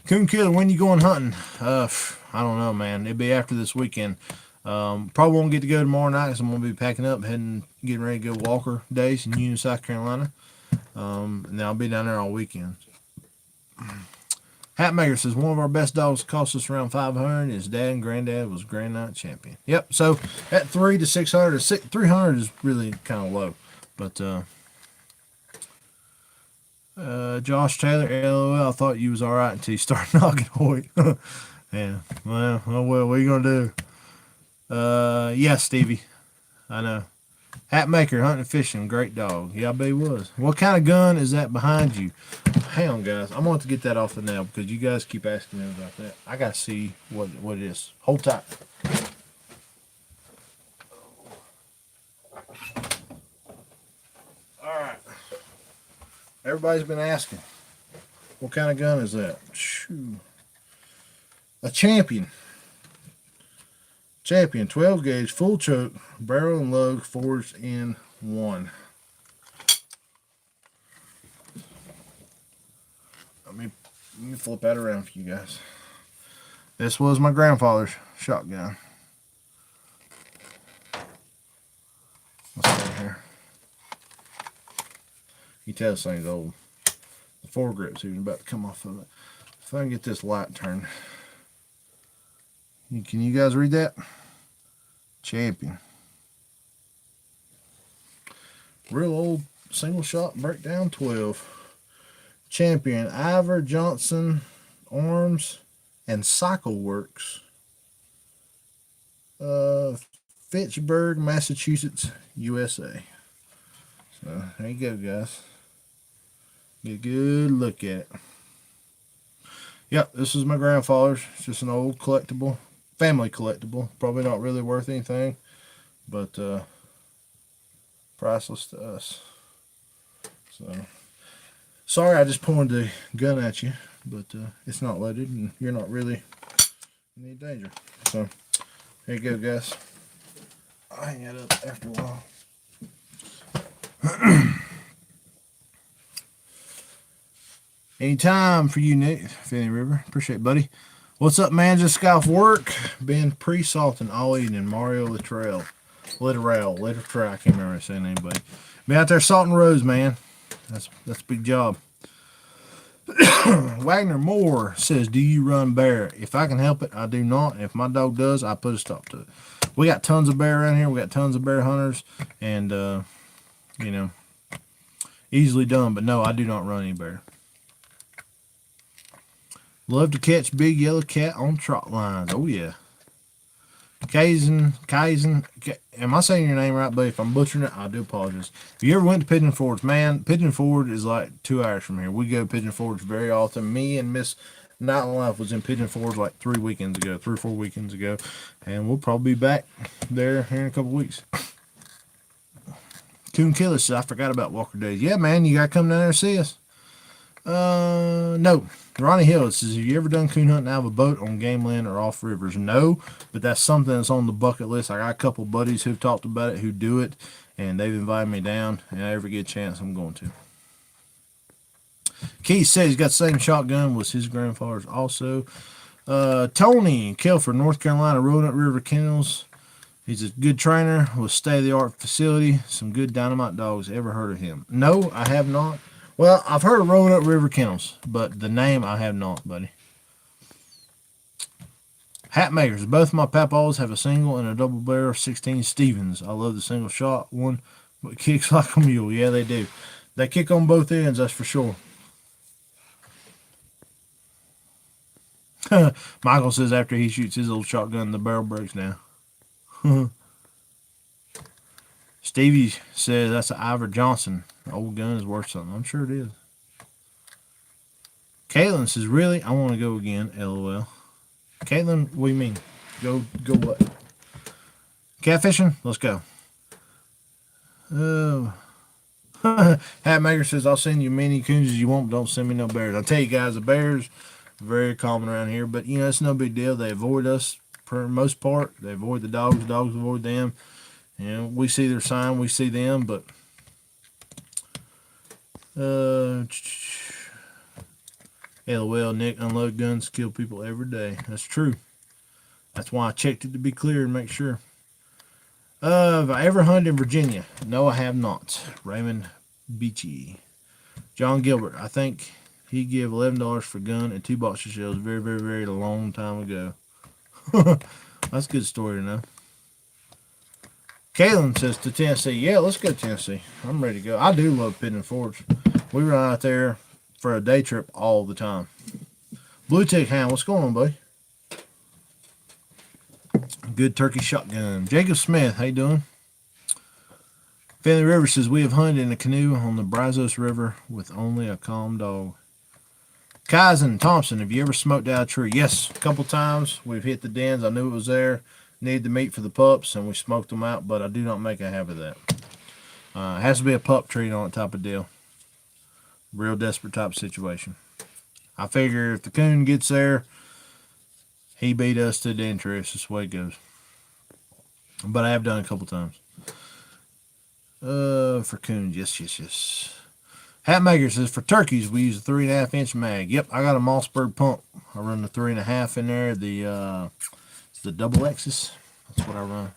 Coon Killer, when you going hunting? I don't know, man. It'll be after this weekend. Probably won't get to go tomorrow night because I'm going to be packing up, getting ready to go Walker Days in Union, South Carolina. And then I'll be down there all weekend. Hatmaker says one of our best dogs cost us around 500. His dad and granddad was Grand Night champion. Yep. So at 3 to 600, 300 is really kind of low. But Josh Taylor, LOL. I thought you was all right until you started knocking Hoyt. Yeah. Well, oh well. What are you gonna do? Yeah, Stevie. I know. Hatmaker, hunting and fishing, great dog. Yeah, I bet he was. What kind of gun is that behind you? Hang on, guys. I'm going to get that off the nail because you guys keep asking me about that. I got to see what it is. Hold tight. All right. Everybody's been asking. What kind of gun is that? Shoo. A Champion. Champion, 12 gauge, full choke, barrel and lug, forged in one. Let me flip that around for you guys. This was my grandfather's shotgun. Let's see here. You tell this thing's old. The foregrip's even about to come off of it. If I can get this light turned. Can you guys read that? Champion. Real old single shot breakdown 12. Champion. Ivor Johnson Arms and Cycle Works. Fitchburg, Massachusetts, USA. So there you go, guys. Get a good look at it. Yep, this is my grandfather's. It's just an old collectible. Family collectible, probably not really worth anything, but priceless to us. So, sorry I just pointed the gun at you, but it's not loaded and you're not really in any danger. So, here you go, guys. I'll hang that up after a while. Anytime for you, Nick. Fanny River. Appreciate it, buddy. What's up, man? Just got off work. Been pre-salting all evening. Mario Littrell. I can't remember saying anybody. Been out there salting roads, man. That's a big job. Wagner Moore says, do you run bear? If I can help it, I do not. If my dog does, I put a stop to it. We got tons of bear around here. We got tons of bear hunters. And, you know, easily done. But no, I do not run any bear. Love to catch big yellow cat on trot lines. Oh, yeah. Kaizen, am I saying your name right, buddy? If I'm butchering it, I do apologize. If you ever went to Pigeon Forge, man, Pigeon Forge is like 2 hours from here. We go to Pigeon Forge very often. Me and Miss Nightlife was in Pigeon Forge like 3 or 4 weekends ago. And we'll probably be back there here in a couple weeks. Coon Killer says, I forgot about Walker Days. Yeah, man, you got to come down there and see us. No. Ronnie Hill says, have you ever done coon hunting out of a boat on game land or off rivers? No, but that's something that's on the bucket list. I got a couple buddies who've talked about it, who do it, and they've invited me down, and if I ever get a chance, I'm going to. Keith says he's got the same shotgun, was his grandfather's also. Tony Kelford, North Carolina, Roanoke River Kennels. He's a good trainer with state-of-the-art facility. Some good dynamite dogs. Ever heard of him? No, I have not. Well, I've heard of Roanoke River Kennels, but the name I have not, buddy. Hat makers. Both my papaws have a single and a double barrel 16 Stevens. I love the single shot one, but kicks like a mule. Yeah, they do. They kick on both ends, that's for sure. Michael says after he shoots his old shotgun, the barrel breaks down. Stevie says that's an Ivor Johnson. The old gun is worth something. I'm sure it is. Caitlin says, really? I want to go again. LOL. Caitlin, what do you mean? Go what? Catfishing? Let's go. Oh. Hatmaker says, I'll send you many coons as you want, but don't send me no bears. I'll tell you guys, the bears are very common around here, but you know, it's no big deal. They avoid us for the most part. They avoid the dogs avoid them. You know, we see their sign, we see them, but LOL, Nick, unload guns, kill people every day. That's true. That's why I checked it to be clear and make sure. Have I ever hunted in Virginia? No, I have not. Raymond Beachy. John Gilbert. I think he gave $11 for gun and 2 boxer shells very, very, very long time ago. That's a good story to know. Kaylin says to Tennessee. Yeah, let's go to Tennessee. I'm ready to go. I do love Pigeon Forge. We run out there for a day trip all the time. Blue Tick Hound, what's going on, buddy? Good turkey shotgun. Jacob Smith, how you doing? Family River says, we have hunted in a canoe on the Brazos River with only a calm dog. Kaizen Thompson, have you ever smoked out a tree? Yes, a couple times. We've hit the dens. I knew it was there. Needed the meat for the pups, and we smoked them out, but I do not make a habit of that. It has to be a pup treat on it type of deal. Real desperate type of situation. I figure if the coon gets there, he beat us to the interest. That's the way it goes. But I have done it a couple times. For coons, yes. Hatmaker says, for turkeys, we use a 3.5-inch mag. Yep, I got a Mossberg pump. I run the 3.5 in there. It's the double X's. That's what I run.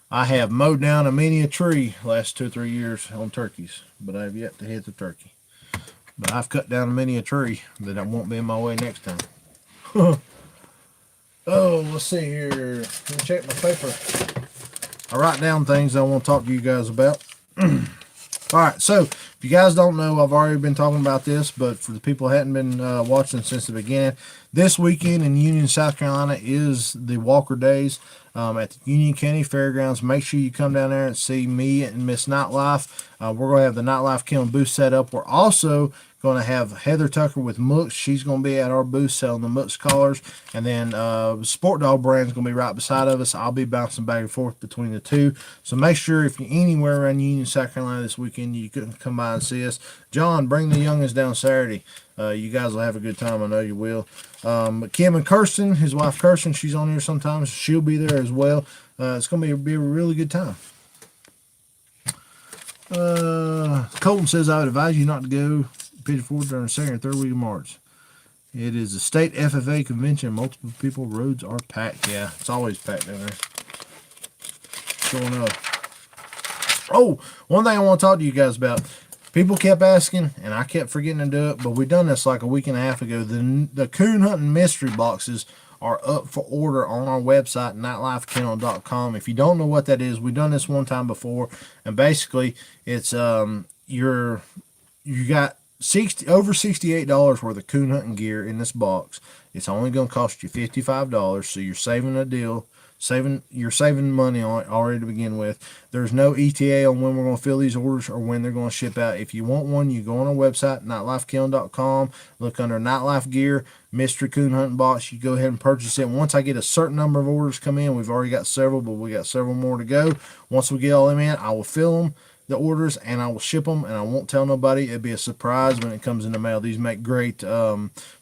I have mowed down a many a tree last 2 or 3 years on turkeys, but I have yet to hit the turkey. But I've cut down a many a tree that I won't be in my way next time. Oh, let's see here. Let me check my paper. I write down things I want to talk to you guys about. Alright, so if you guys don't know, I've already been talking about this, but for the people who hadn't been watching since the beginning, this weekend in Union, South Carolina is the Walker Days at the Union County Fairgrounds. Make sure you come down there and see me and Miss Nightlife. We're going to have the Nightlife Killing booth set up. We're also going to have Heather Tucker with Mooks. She's going to be at our booth selling the Mooks collars. And then Sport Dog brand is going to be right beside of us. I'll be bouncing back and forth between the two. So make sure if you're anywhere around Union, South Carolina this weekend, you can come by and see us. John, bring the youngins down Saturday. You guys will have a good time. I know you will. But Kim and Kirsten, his wife Kirsten, she's on here sometimes. She'll be there as well. It's going to be a really good time. Colton says, I would advise you not to go Pigeon Forge during the second or third week of March. It is a state FFA convention. Multiple people. Roads are packed. Yeah, it's always packed down there. Showing up. Oh, one thing I want to talk to you guys about. People kept asking, and I kept forgetting to do it, but we done this like a week and a half ago. The coon hunting mystery boxes are up for order on our website, nightlifekennel.com. If you don't know what that is, we've done this one time before, and basically it's you got over $68 worth of coon hunting gear in this box. It's only going to cost you $55, so you're saving a deal. You're saving money on it already to begin with. There's no ETA on when we're going to fill these orders or when they're going to ship out. If you want one, you go on our website, nightlifekilling.com, look under Nightlife Gear, Mystery Coon Hunting Box. You go ahead and purchase it. Once I get a certain number of orders come in, we've already got several, but we got several more to go. Once we get all them in, I will fill them, the orders, and I will ship them, and I won't tell nobody. It'll be a surprise when it comes in the mail. These make great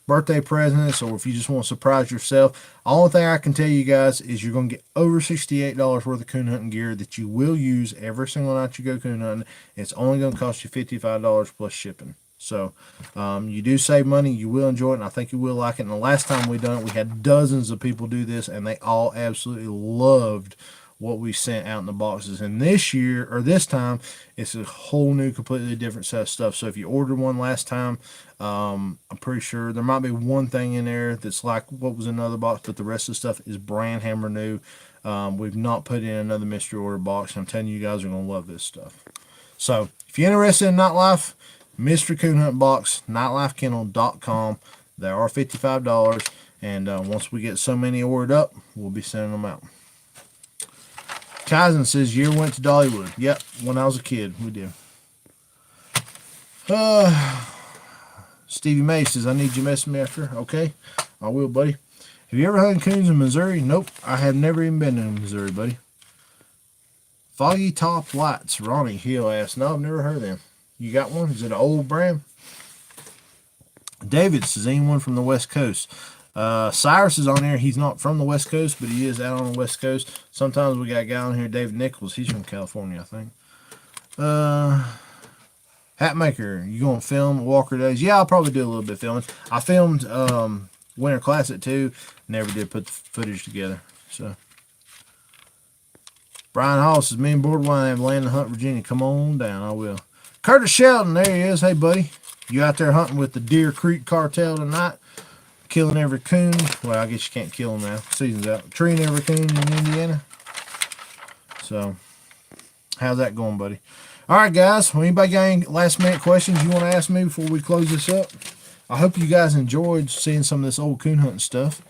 birthday presents, or if you just want to surprise yourself. Only thing I can tell you guys is you're going to get over $68 worth of coon hunting gear that you will use every single night you go coon hunting. It's only going to cost you $55 plus shipping. So you do save money. You will enjoy it, and I think you will like it. And the last time we done it, we had dozens of people do this, and they all absolutely loved what we sent out in the boxes. And this year, or this time, it's a whole new, completely different set of stuff. So if you ordered one last time, I'm pretty sure there might be one thing in there that's like what was in another box, but the rest of the stuff is brand hammer new. We've not put in another mystery order box. I'm telling you, you guys are going to love this stuff. So if you're interested in Nightlife, Mystery Coon Hunt Box, nightlifekennel.com. They are $55, and once we get so many ordered up, we'll be sending them out. Kaizen says, you went to Dollywood. Yep, when I was a kid, we did. Stevie May says, I need you to message me after. Okay, I will, buddy. Have you ever hunted coons in Missouri? Nope, I have never even been in Missouri, buddy. Foggy Top Lights, Ronnie Hill asks, no, I've never heard of them. You got one? Is it an old brand? David says, anyone from the West Coast? Cyrus is on there. He's not from the West Coast, but he is out on the West Coast. Sometimes we got a guy on here, David Nichols. He's from California, I think. Hatmaker, you gonna film Walker Days? Yeah, I'll probably do a little bit of filming. I filmed Winter Classic too. Never did put the footage together. So Brian Hall says, me and Borderline have land in Hunt, Virginia. Come on down. I will. Curtis Sheldon, there he is. Hey, buddy. You out there hunting with the Deer Creek Cartel tonight? Killing every coon. Well, I guess you can't kill them now. Season's out. Treeing every coon in Indiana. So, how's that going, buddy? All right, guys. Well, anybody got any last minute questions you want to ask me before we close this up? I hope you guys enjoyed seeing some of this old coon hunting stuff.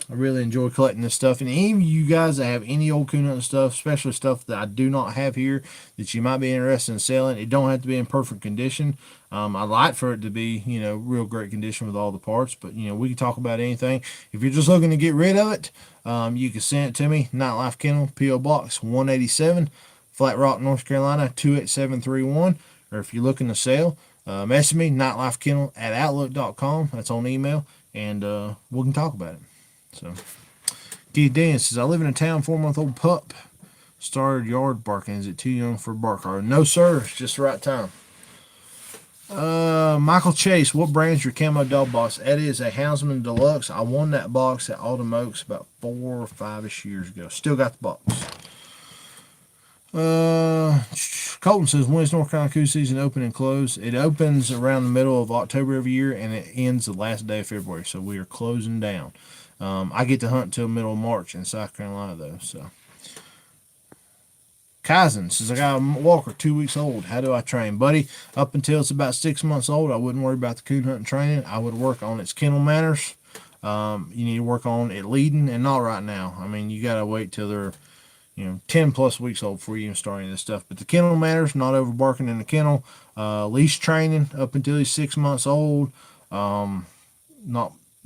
I really enjoy collecting this stuff. And any of you guys that have any old coon hunting stuff, especially stuff that I do not have here that you might be interested in selling, it don't have to be in perfect condition. I like for it to be, real great condition with all the parts. But, we can talk about anything. If you're just looking to get rid of it, you can send it to me. Nightlife Kennel, P.O. Box 187, Flat Rock, North Carolina, 28731. Or if you're looking to sell, message me, nightlifekennel@outlook.com. That's on email. And we can talk about it. So, Keith Dan says, I live in a town, 4-month-old pup. Started yard barking. Is it too young for a bark card? No, sir. It's just the right time. Michael Chase, what brand's your camo dog box? That is a Houndsman Deluxe. I won that box at Autumn Oaks about 4 or 5-ish years ago. Still got the box. Colton says, when is North Carolina Coon season open and close? It opens around the middle of October every year, and it ends the last day of February. So we are closing down. I get to hunt until middle of March in South Carolina, though. So, Kaizen says, I got a walker 2 weeks old. How do I train? Buddy, up until it's about 6 months old, I wouldn't worry about the coon hunting training. I would work on its kennel manners. You need to work on it leading, and not right now. I mean, you got to wait till they're 10 plus weeks old before you even start any of this stuff. But the kennel manners, not over barking in the kennel. Leash training up until he's 6 months old.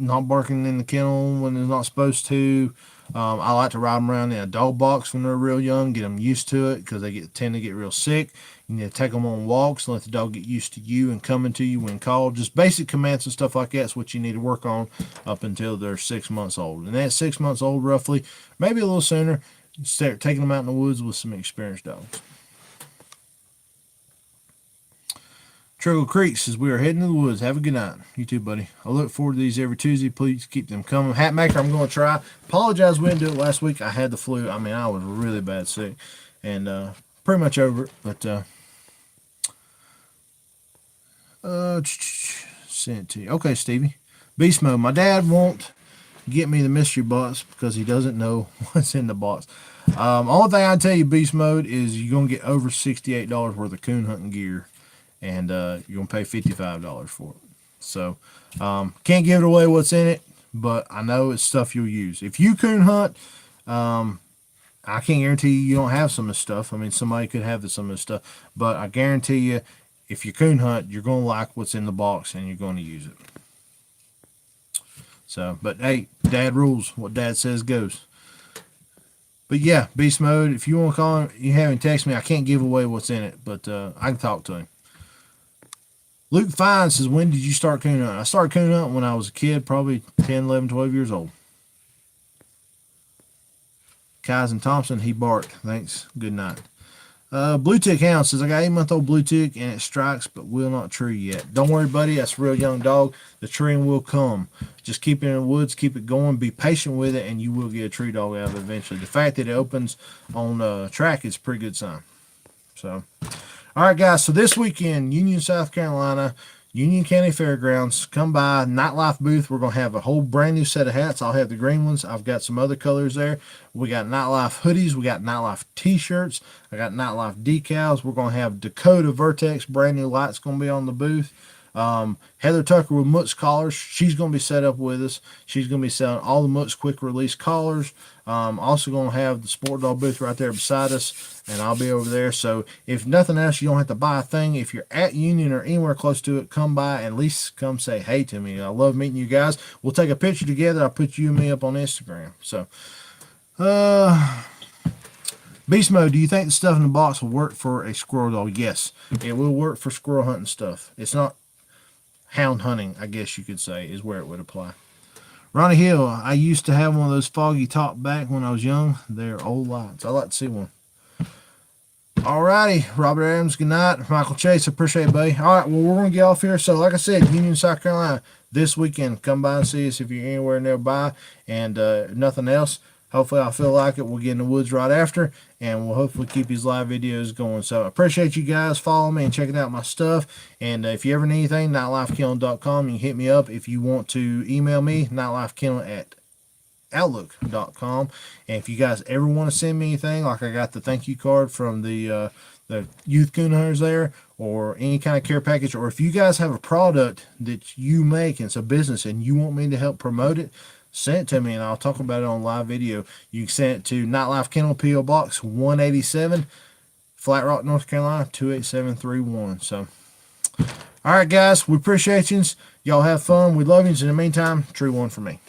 Not barking in the kennel when they're not supposed to. I like to ride them around in a dog box when they're real young, get them used to it because they tend to get real sick. You need to take them on walks and let the dog get used to you and coming to you when called. Just basic commands and stuff like that's what you need to work on up until they're 6 months old. And at 6 months old, roughly, maybe a little sooner, start taking them out in the woods with some experienced dogs. Triggle Creek says, we are heading to the woods. Have a good night. You too, buddy. I look forward to these every Tuesday. Please keep them coming. Hatmaker, I'm going to try. Apologize we didn't do it last week. I had the flu. I mean, I was really bad sick. And pretty much over it. But send it to you. Okay, Stevie. Beast Mode. My dad won't get me the mystery box because he doesn't know what's in the box. Only thing I tell you, Beast Mode, is you're going to get over $68 worth of coon hunting gear. And you're going to pay $55 for it. So, can't give it away what's in it, but I know it's stuff you'll use. If you coon hunt, I can't guarantee you don't have some of this stuff. I mean, somebody could have some of this stuff, but I guarantee you, if you coon hunt, you're going to like what's in the box and you're going to use it. So, but hey, dad rules. What dad says goes. But yeah, Beast Mode, if you want to call him, you have him text me. I can't give away what's in it, but I can talk to him. Luke Fine says, when did you start coon hunting? I started coon hunting when I was a kid, probably 10, 11, 12 years old. Kaizen Thompson, he barked. Thanks. Good night. Blue Tick Hound says, I got 8-month-old Blue Tick and it strikes but will not tree yet. Don't worry, buddy. That's a real young dog. The treeing will come. Just keep it in the woods. Keep it going. Be patient with it and you will get a tree dog out of it eventually. The fact that it opens on track is a pretty good sign. So, all right, guys. So this weekend, Union, South Carolina, Union County Fairgrounds. Come by Nightlife booth. We're going to have a whole brand new set of hats. I'll have the green ones. I've got some other colors there. We got Nightlife hoodies. We got Nightlife t-shirts. I got Nightlife decals. We're going to have Dakota Vertex brand new lights going to be on the booth. Heather Tucker with Mutz collars. She's going to be set up with us. She's going to be selling all the Mutz quick release collars. Also going to have the Sport Dog booth right there beside us, and I'll be over there. So if nothing else, you don't have to buy a thing. If you're at Union or anywhere close to it, come by and at least come say hey to me. I love meeting you guys. We'll take a picture together. I'll put you and me up on Instagram. So, Beast Mode, do you think the stuff in the box will work for a squirrel dog? Yes, it will work for squirrel hunting stuff. It's not hound hunting, I guess you could say, is where it would apply. Ronnie Hill, I used to have one of those foggy top back when I was young. They're old lights. I'd like to see one. Alrighty, Robert Adams, good night. Michael Chase, appreciate it, buddy. All right, well, we're going to get off here. So, like I said, Union, South Carolina, this weekend. Come by and see us if you're anywhere nearby. And nothing else. Hopefully, I feel like it. We'll get in the woods right after. And we'll hopefully keep these live videos going. So, I appreciate you guys following me and checking out my stuff. And if you ever need anything, nightlifekennel.com. You can hit me up if you want to email me, nightlifekennel at outlook.com. And if you guys ever want to send me anything, like I got the thank you card from the youth coon hunters there, or any kind of care package, or if you guys have a product that you make and it's a business and you want me to help promote it, send it to me and I'll talk about it on live video. You can send it to Nightlife Kennel, P.O. Box 187, Flat Rock, North Carolina 28731. So, all right, guys, we appreciate you. Y'all have fun. We love you. In the meantime, true one for me.